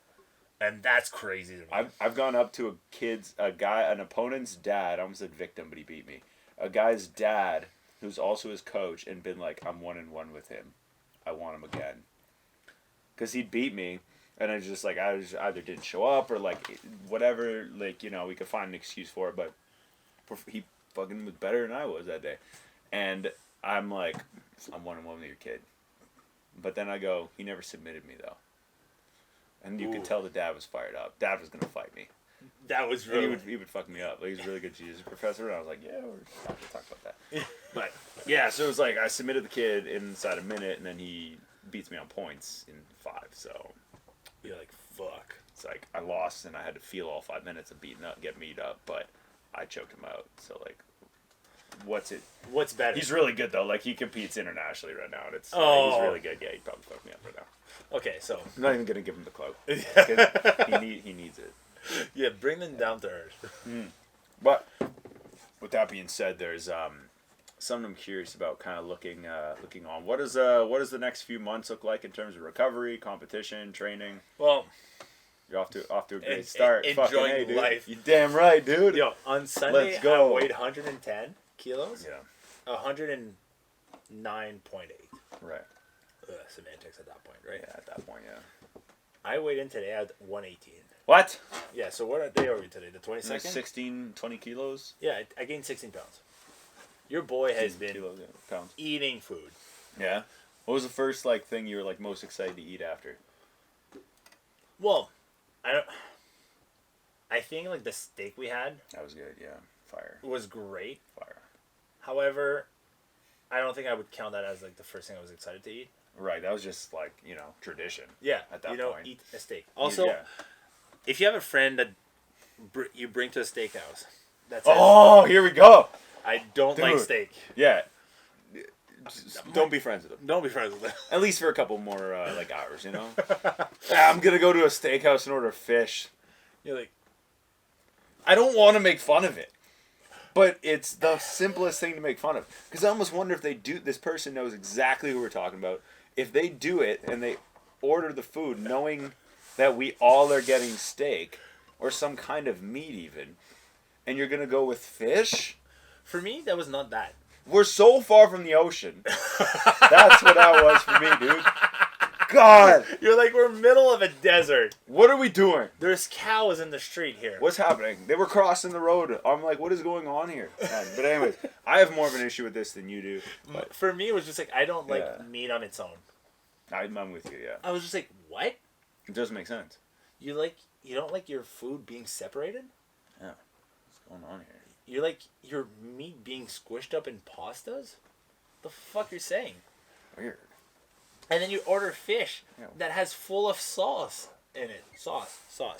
And that's crazy to me. I've gone up to an opponent's dad. I almost said victim, but he beat me. A guy's dad, who's also his coach, and been like, I'm 1-1 with him. I want him again. Because he beat me, and I just like, I either didn't show up or like whatever. Like, you know, we could find an excuse for it, but he fucking was better than I was that day. And I'm like, I'm 1-1 with your kid. But then I go, he never submitted me though. And you could tell the dad was fired up. Dad was gonna fight me. That was really... He would fuck me up. Like, he's a really good jiu-jitsu professor, and I was like, yeah, we're not gonna talk about that. But yeah, so it was like I submitted the kid inside a minute, and then he beats me on points in 5. So you're like, fuck. It's like I lost, and I had to feel all 5 minutes of get beat up, but I choked him out. So like, what's better? He's really good though. Like, he competes internationally right now, and it's he's really good. Yeah, he'd probably fuck me up right now. Okay, so I'm not even gonna give him the clout. He needs it. Yeah, bring them down to earth. But with that being said, there's something I'm curious about. Kind of looking on. What does the next few months look like in terms of recovery, competition, training? Well, you're off to a great start. Enjoying life. You damn right, dude. Yo, on Sunday Let's go. I weighed 110 kilos. Yeah. 109.8. Right. Semantics at that point, right? Yeah, at that point, yeah. I weighed in today at 118. What? Yeah, so what day are we today? The 22nd? Like 16, 20 kilos? Yeah, I gained 16 pounds. Your boy has been pounds. eating food. Yeah? What was the first thing you were most excited to eat after? Well, I think the steak we had... That was good, yeah. Fire. Was great. Fire. However, I don't think I would count that as the first thing I was excited to eat. Right, that was just tradition. Yeah, at that point. Eat a steak. Also, if you have a friend that you bring to a steakhouse, here we go. I don't like steak. Yeah, don't be friends with them. Don't be friends with them. At least for a couple more hours, you know. I'm gonna go to a steakhouse and order fish. You're like, I don't want to make fun of it. But it's the simplest thing to make fun of. Because I almost wonder if this person knows exactly who we're talking about. If they do it and they order the food knowing that we all are getting steak or some kind of meat even, and you're going to go with fish? For me, that was not that. We're so far from the ocean. That's what that was for me, dude. God! You're we're middle of a desert. What are we doing? There's cows in the street here. What's happening? They were crossing the road. I'm like, what is going on here? But anyways, I have more of an issue with this than you do. But for me, it was just I don't like meat on its own. I'm with you, yeah. I was just what? It doesn't make sense. You don't like your food being separated? Yeah. What's going on here? You like your meat being squished up in pastas? The fuck you're saying? Weird. And then you order fish that has full of sauce in it. Sauce,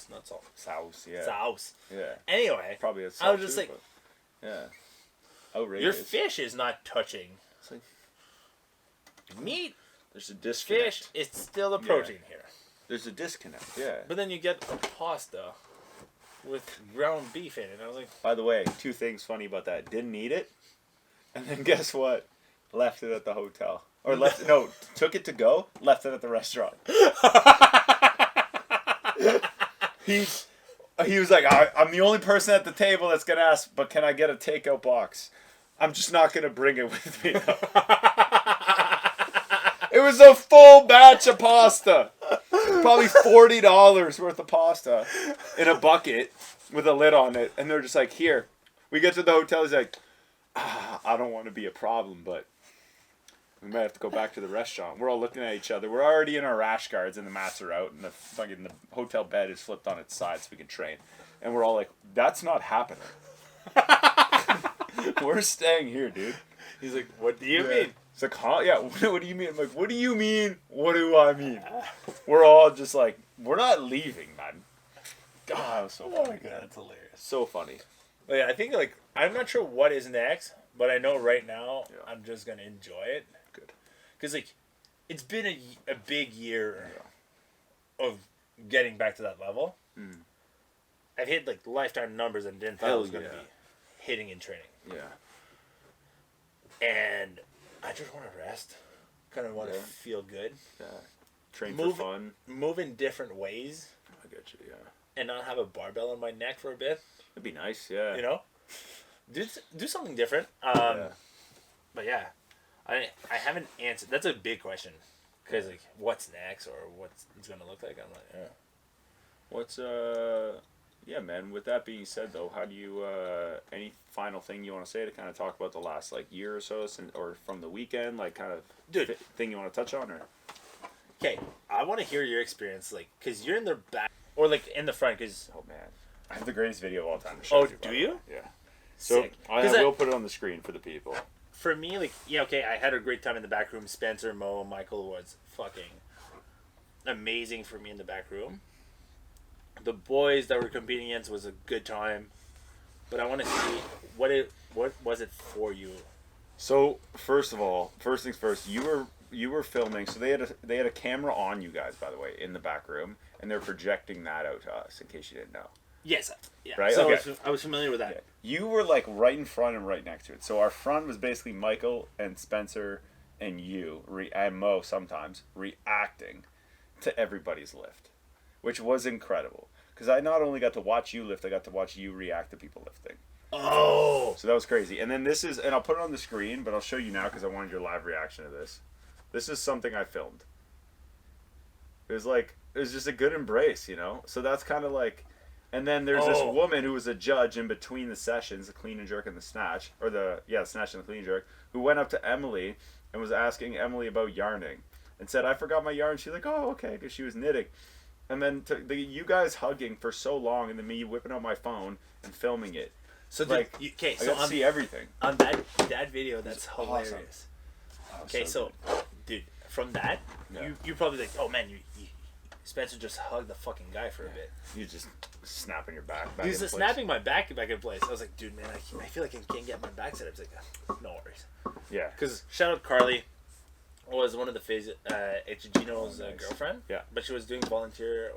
not salt. Sauce, yeah. Sauce. Yeah. Anyway, probably a sauce I was just too, yeah. Outrageous. Your fish is not touching. It's meat. There's a disconnect. Fish, it's still the protein here. There's a disconnect, yeah. But then you get a pasta with ground beef in it. I was like... By the way, 2 things funny about that. Didn't eat it. And then guess what? Left it at the hotel. Or took it to go, left it at the restaurant. He was like, I'm the only person at the table that's going to ask, but can I get a takeout box? I'm just not going to bring it with me. It was a full batch of pasta. Probably $40 worth of pasta in a bucket with a lid on it. And they're just like, here. We get to the hotel, he's like, I don't want to be a problem, but we might have to go back to the restaurant. We're all looking at each other. We're already in our rash guards and the mats are out and the hotel bed is flipped on its side so we can train. And we're all like, that's not happening. We're staying here, dude. He's like, what do you mean? It's like, huh? Yeah, what do you mean? I'm like, what do you mean? What do I mean? We're all just like, we're not leaving, man. God, that was so funny. God, that's hilarious. So funny. But yeah, I think like I'm not sure what is next, but I know right now Yeah. I'm just gonna enjoy it. Good. Because like, it's been a big year of getting back to that level. Mm. I've hit like lifetime numbers and didn't thought I was gonna be hitting in training. Yeah. And I just want to rest. Kind of want to feel good. Yeah. Train for fun. Move in different ways. I get you, yeah. And not have a barbell on my neck for a bit. That'd be nice, yeah. You know? Do something different. But yeah. I haven't answered. That's a big question. Because, like, what's next or what's it's going to look like? I'm like, yeah. What's, yeah, man, with that being said, though, how do you, any final thing you want to say to kind of talk about the last, like, year or so, or from the weekend, like, kind of thing you want to touch on, or? Okay, I want to hear your experience, like, because you're in the back, or, like, in the front, because... Oh, man. I have the greatest video of all time to show you. Oh, do you? Yeah. So, Sick. I will put it on the screen for the people. For me, like, yeah, okay, I had a great time in the back room. Spencer, Mo, Michael was fucking amazing for me in the back room. The boys that were competing against was a good time. But I want to see, what was it for you? So, first things first, you were filming, so they had a camera on you guys, by the way, in the back room, and they're projecting that out to us, in case you didn't know. Yes. Yeah. Right? So okay. I was familiar with that. Yeah. You were, like, right in front and right next to it. So our front was basically Michael and Spencer and you, and Mo sometimes, reacting to everybody's lift, which was incredible. Because I not only got to watch you lift, I got to watch you react to people lifting. Oh! So that was crazy. And then this is, and I'll put it on the screen, but I'll show you now because I wanted your live reaction to this. This is something I filmed. It was just a good embrace, you know? So that's kind of like, and then there's this woman who was a judge in between the sessions, the clean and jerk and the snatch, or the snatch and the clean and jerk, who went up to Emily and was asking Emily about yarning and said, I forgot my yarn. She's like, oh, okay, because she was knitting. And then you guys hugging for so long, and then me whipping out my phone and filming it. So like, okay, I got to see everything. On that video, that's hilarious. Awesome. Okay, so dude, from that, you probably like, oh man, you Spencer just hugged the fucking guy for a bit. You just snapping your back. He was just snapping my back in place. I was like, dude, man, I feel like I can't get my back set up. He's like, no worries. Yeah. Because shout out Carly, was one of the Gino's girlfriend. Yeah. But she was doing volunteer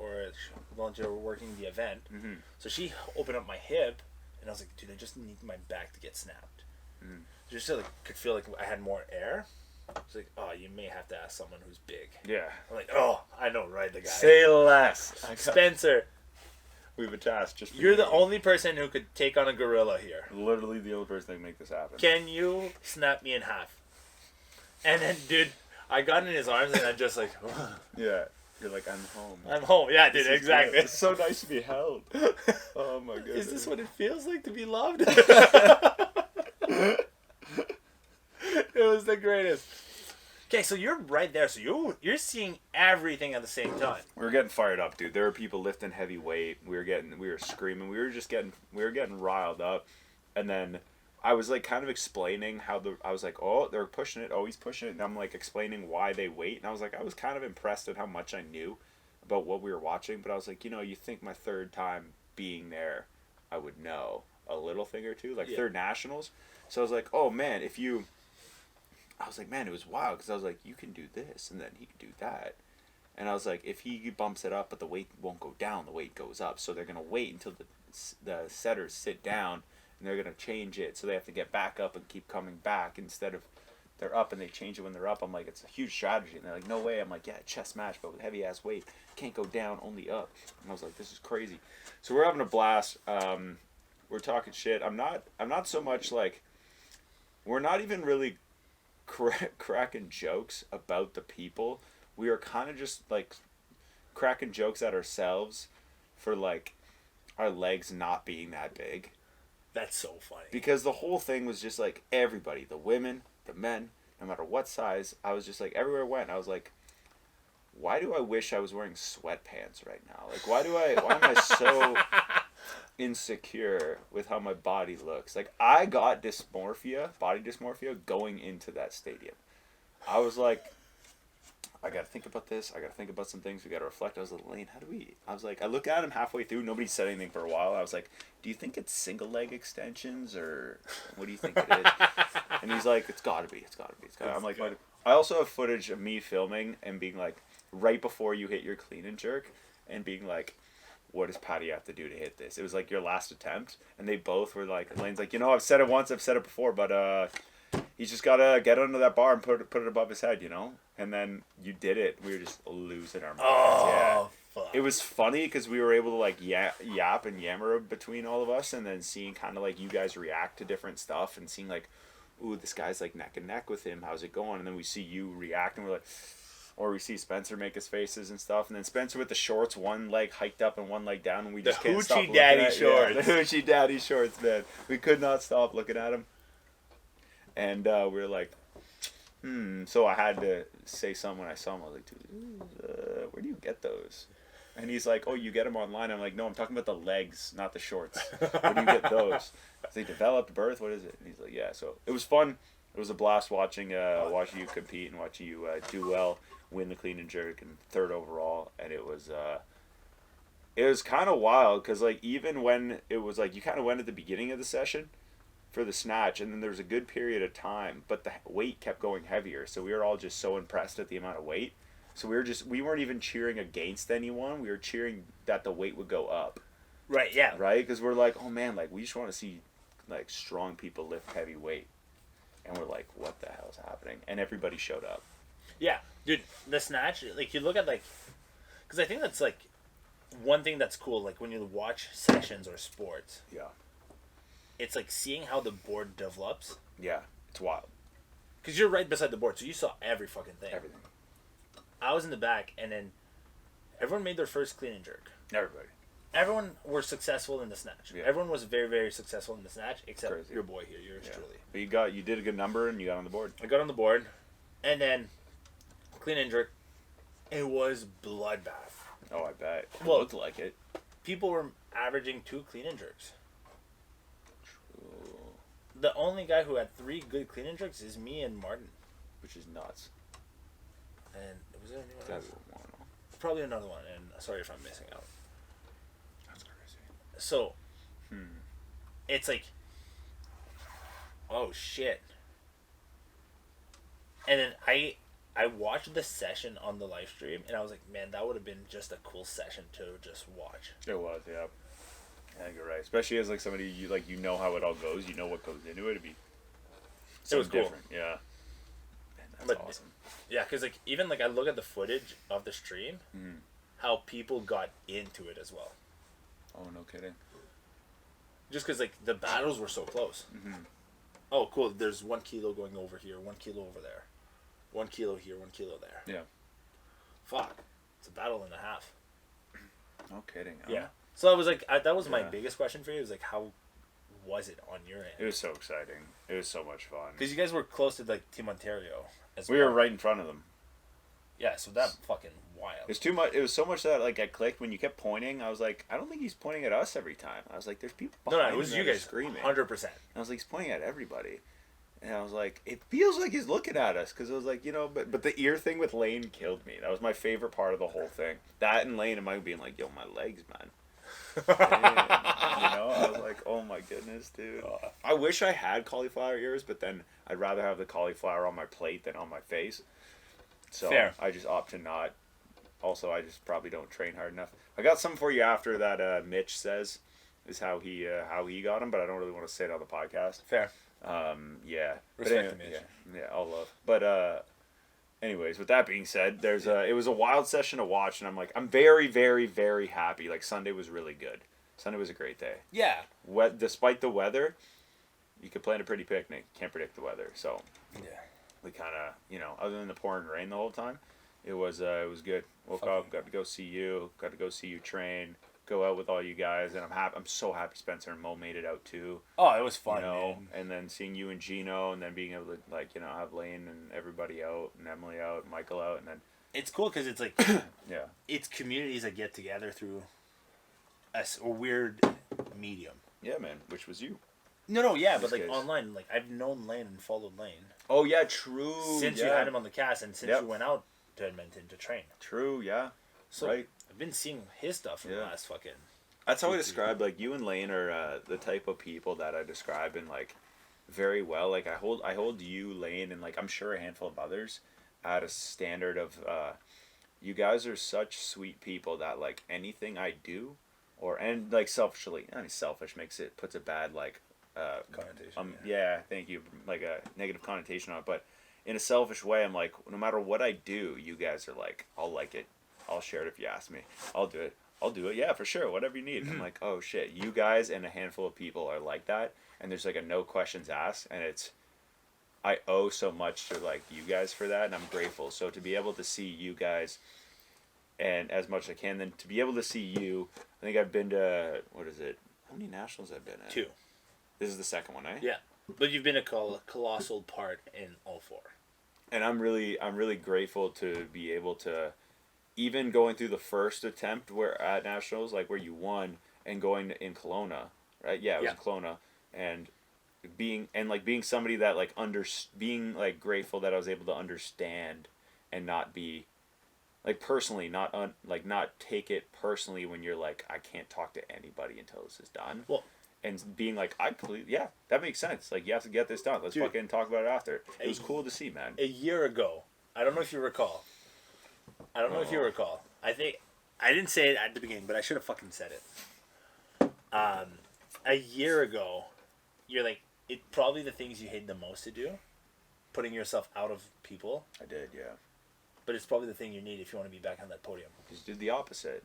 working the event. Mm-hmm. So she opened up my hip, and I was like, dude, I just need my back to get snapped. Mm-hmm. Just so could feel like I had more air. It's like, oh, you may have to ask someone who's big. Yeah. I'm like, oh, I know, right, the guy. Say less. Spencer. We've attached. Just You're the only person who could take on a gorilla here. Literally the only person that can make this happen. Can you snap me in half? And then, dude, I got in his arms and I'm just like, yeah. You're like, I'm home. I'm home. Yeah, dude, exactly. It's so nice to be held. Oh my goodness. Is this what it feels like to be loved? It was the greatest. Okay, so you're right there. So you're seeing everything at the same time. We were getting fired up, dude. There were people lifting heavy weight. We were screaming. We were getting riled up. And then I was like kind of explaining I was like, oh, they're pushing it. Oh, he's pushing it. And I'm like explaining why they wait. And I was like, I was kind of impressed at how much I knew about what we were watching. But I was like, you think my third time being there, I would know a little thing or two, like third nationals. So I was like, oh man, I was like, man, it was wild because I was like, you can do this and then he can do that. And I was like, if he bumps it up but the weight won't go down, the weight goes up. So they're going to wait until the setters sit down and they're going to change it. So they have to get back up and keep coming back instead of they're up and they change it when they're up. I'm like, it's a huge strategy. And they're like, no way. I'm like, yeah, chest match, but with heavy ass weight. Can't go down, only up. And I was like, this is crazy. So we're having a blast. We're talking shit. I'm not so much like, we're not even really cracking jokes about the people. We are kind of just like cracking jokes at ourselves for like our legs not being that big. That's so funny. Because the whole thing was just like everybody, the women, the men, no matter what size, I was just like everywhere I went, I was like, why do I wish I was wearing sweatpants right now? Like why am I so insecure with how my body looks? Like I got body dysmorphia going into that stadium. I was like, I gotta think about this. I gotta think about some things. We gotta reflect. I was like, Lane, how do we? I was like, I look at him halfway through. Nobody said anything for a while. I was like, do you think it's single leg extensions or what do you think it is? And he's like, it's gotta be. It's gotta be. It's gotta. I'm like, what? I also have footage of me filming and being like, right before you hit your clean and jerk, and being like, what does Patty have to do to hit this? It was like your last attempt, and they both were like, Lane's like, I've said it once, I've said it before, but he's just gotta get under that bar and put it above his head, And then you did it. We were just losing our minds. Oh, fuck. It was funny because we were able to like yap and yammer between all of us, and then seeing kind of like you guys react to different stuff, and seeing like, ooh, this guy's like neck and neck with him. How's it going? And then we see you react, and we're like, or we see Spencer make his faces and stuff, and then Spencer with the shorts, one leg hiked up and one leg down, and we just can't stop looking at Hoochie Daddy shorts. Yeah, the Hoochie Daddy shorts, man. We could not stop looking at him, and we were like, So I had to say something when I saw him. I was like, dude, where do you get those? And he's like, oh, you get them online. I'm like, no, I'm talking about the legs, not the shorts. Where do you get those? They developed birth. What is it? And he's like, yeah. So it was fun. It was a blast watching you compete and watching you do well, win the clean and jerk and third overall. And it was kind of wild because like even when it was like you kind of went at the beginning of the session for the snatch, and then there was a good period of time, but the weight kept going heavier. So we were all just so impressed at the amount of weight. So we weren't even cheering against anyone. We were cheering that the weight would go up. Right, yeah. Right? Because we're like, oh man, like we just want to see like strong people lift heavy weight. And we're like, what the hell is happening? And everybody showed up. Yeah. Dude, the snatch, like you look at like, because I think that's like one thing that's cool, like when you watch sessions or sports. Yeah. It's like seeing how the board develops. Yeah, it's wild. Because you're right beside the board, so you saw every fucking thing. Everything. I was in the back, and then everyone made their first clean and jerk. Everybody. Everyone were successful in the snatch. Yeah. Everyone was very, very successful in the snatch, except Crazy. Your boy here, yours truly. But you did a good number, and you got on the board. I got on the board, and then clean and jerk. It was bloodbath. Oh, I bet. It looked like it. People were averaging 2 clean and jerks. True. The only guy who had 3 good clean and jerks is me and Martin. Which is nuts. And was there anyone else? Probably another one, and sorry if I'm missing out. That's crazy. So, it's like, oh shit. And then I watched the session on the live stream, and I was like, man, that would have been just a cool session to just watch. It was, yeah. I think you're right. Especially as like somebody you know how it all goes, you know what goes into it. It'd be so different. Cool. Yeah. Man, that's awesome. Yeah, because like even like I look at the footage of the stream, how people got into it as well. Oh, no kidding. Just because like the battles were so close. Oh, cool. There's 1 kilo going over here, 1 kilo over there, 1 kilo here, 1 kilo there. Yeah. Fuck, it's a battle and a half. No kidding. Huh? Yeah. So I was like, that was my biggest question for you. It was like, how was it on your end? It was so exciting. It was so much fun. Because you guys were close to like Team Ontario. We were right in front of them. Yeah, so that fucking wild. It's too much. It was so much that like I clicked when you kept pointing. I was like, I don't think he's pointing at us every time. I was like, there's people behind No, it was you guys screaming. 100%. I was like, he's pointing at everybody. And I was like, it feels like he's looking at us. Because it was like, but the ear thing with Lane killed me. That was my favorite part of the whole thing. That and Lane and Mike being like, yo, my legs, man. I was like, oh my goodness, dude. I wish I had cauliflower ears, but then I'd rather have the cauliflower on my plate than on my face. So Fair. I just opt to not. Also, I just probably don't train hard enough. I got something for you after that. Mitch says is how he got him, but I don't really want to say it on the podcast. Fair. Yeah. Respect to Mitch. Yeah, all love. But anyways, with that being said, it was a wild session to watch, and I'm very, very, very happy. Like Sunday was really good. Sunday was a great day. Yeah. Despite the weather, you could plan a pretty picnic. Can't predict the weather, so yeah. We kind of, other than the pouring rain the whole time, it was good. Woke up, got to go see you train, go out with all you guys, and I'm so happy Spencer and Mo made it out too. Oh, it was fun, man. And then seeing you and Gino, and then being able to have Lane and everybody out, and Emily out, and Michael out, and then it's cool because it's like yeah, it's communities that get together through a weird medium. Yeah, man. Which was you. No, yeah, but this like case. online, like I've known Lane and followed Lane Oh yeah, true. since you had him on the cast and since you went out to Edmonton to train. True, yeah. So right. I've been seeing his stuff for the last fucking. That's how I describe, like, you and Lane are the type of people that I describe in, like, very well. Like, I hold you, Lane, and, like, I'm sure a handful of others at a standard of, you guys are such sweet people that, like, anything I do, and, like, selfishly, I mean, selfish puts a bad, like, connotation. yeah, thank you, like, a negative connotation on it, but in a selfish way, I'm like, no matter what I do, you guys are like, I'll like it, I'll share it if you ask me, I'll do it. Yeah, for sure. Whatever you need. I'm like, oh shit, you guys and a handful of people are like that, and there's like a no questions asked, and I owe so much to like you guys for that, and I'm grateful. So to be able to see you guys, and as much as I can, then to be able to see you, I think I've been to, what is it? How many nationals I've been at? 2. This is the second one, eh? Yeah, but you've been a colossal part in all 4. And I'm really grateful to be able to. Even going through the first attempt where at nationals, like where you won, and going in Kelowna, right? Yeah, it was in Kelowna, and being somebody that like being like grateful that I was able to understand and not be like personally not take it personally when you're like, I can't talk to anybody until this is done. Well, and being like, that makes sense. Like, you have to get this done. Let's fucking talk about it after. It was cool to see, man. A year ago, I don't know if you recall. I think I didn't say it at the beginning, but I should have fucking said it. A year ago, you're like, it's probably the things you hate the most to do, putting yourself out of people. I did, yeah. But it's probably the thing you need if you want to be back on that podium. You just did the opposite.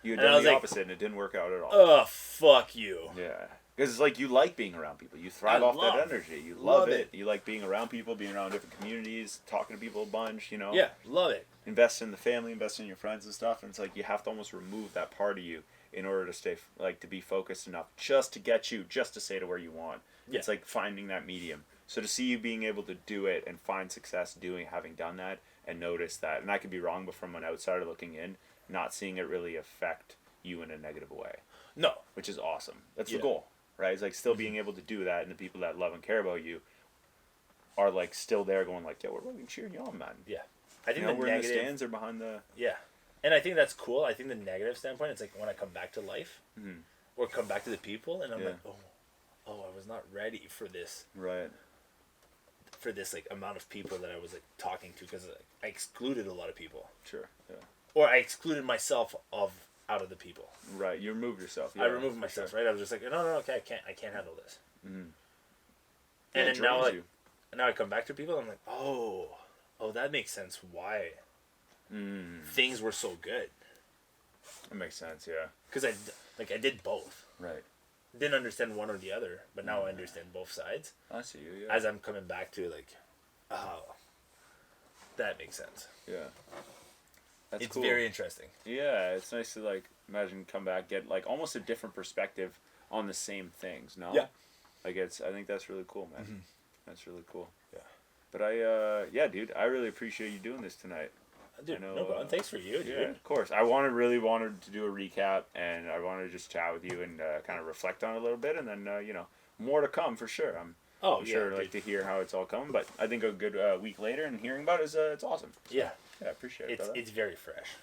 You had done the opposite, and it didn't work out at all. Oh, fuck you. Yeah. Because it's like you like being around people. You thrive off that energy. You love it. You like being around people, being around different communities, talking to people a bunch, you know. Yeah, love it. Invest in the family, invest in your friends and stuff. And it's like you have to almost remove that part of you in order to stay, like, to be focused enough just to get you, just to say to where you want. Yeah. It's like finding that medium. So to see you being able to do it and find success having done that and notice that, and I could be wrong, but from an outsider looking in, not seeing it really affect you in a negative way. No. Which is awesome. That's the goal. Right? It's like still being able to do that, and the people that love and care about you are like still there going like, yeah, we're really cheering you on, man. Yeah. I think we're in the stands or behind the... Yeah. And I think that's cool. I think the negative standpoint, it's like when I come back to life or come back to the people, and I'm like, I was not ready for this. Right. For this like amount of people that I was like talking to, because I excluded a lot of people. Sure. Yeah. Or I excluded myself out of the people. Right, you removed yourself. Yeah, I removed myself. Sure. Right, I was just like, no, okay, I can't handle this. Mm-hmm. And then now I come back to people, and I'm like, oh, that makes sense. Why things were so good. That makes sense, yeah. Because I did both. Right. Didn't understand one or the other, but now I understand both sides. I see you. Yeah. As I'm coming back to like, oh, that makes sense. Yeah. That's it's cool. Very interesting. Yeah, it's nice to like imagine come back, get like almost a different perspective on the same things. No. Yeah. Like I think that's really cool, man. Mm-hmm. That's really cool. Yeah. But dude, I really appreciate you doing this tonight. Dude, no problem. Thanks for you, dude. Yeah, of course. I really wanted to do a recap, and I wanted to just chat with you and kind of reflect on it a little bit, and then more to come for sure. I'm sure I'd like to hear how it's all coming, but I think a good week later and hearing about it is it's awesome. So, yeah, I appreciate it. It's very fresh.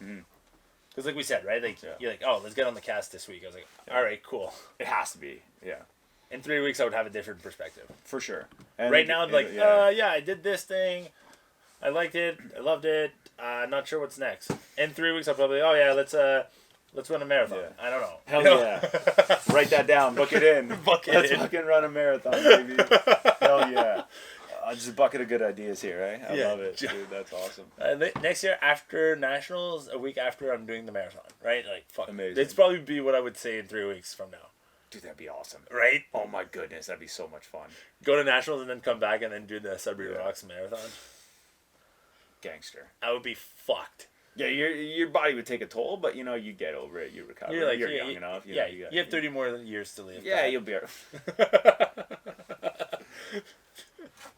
Because like we said, right? Like you're like, oh, let's get on the cast this week. I was like, all right, cool. It has to be, yeah. In 3 weeks, I would have a different perspective. For sure. And right now, I'm like, I did this thing. I liked it. I loved it. Not sure what's next. In 3 weeks, I'll probably, let's run a marathon. Yeah. I don't know. Hell yeah. Write that down. Book it in. Let's fucking run a marathon, baby. Hell yeah. Just a bucket of good ideas here, right? I love it, dude. That's awesome. Next year, after Nationals, a week after, I'm doing the marathon, right? Like, fuck. Amazing. It's probably be what I would say in 3 weeks from now. Dude, that'd be awesome. Right? Oh my goodness, that'd be so much fun. Go to Nationals and then come back and then do the Sudbury Rocks marathon. Gangster. I would be fucked. Yeah, your body would take a toll, but you get over it. You recover. You're young enough. You have 30 more years to live. Yeah, you'll be alright.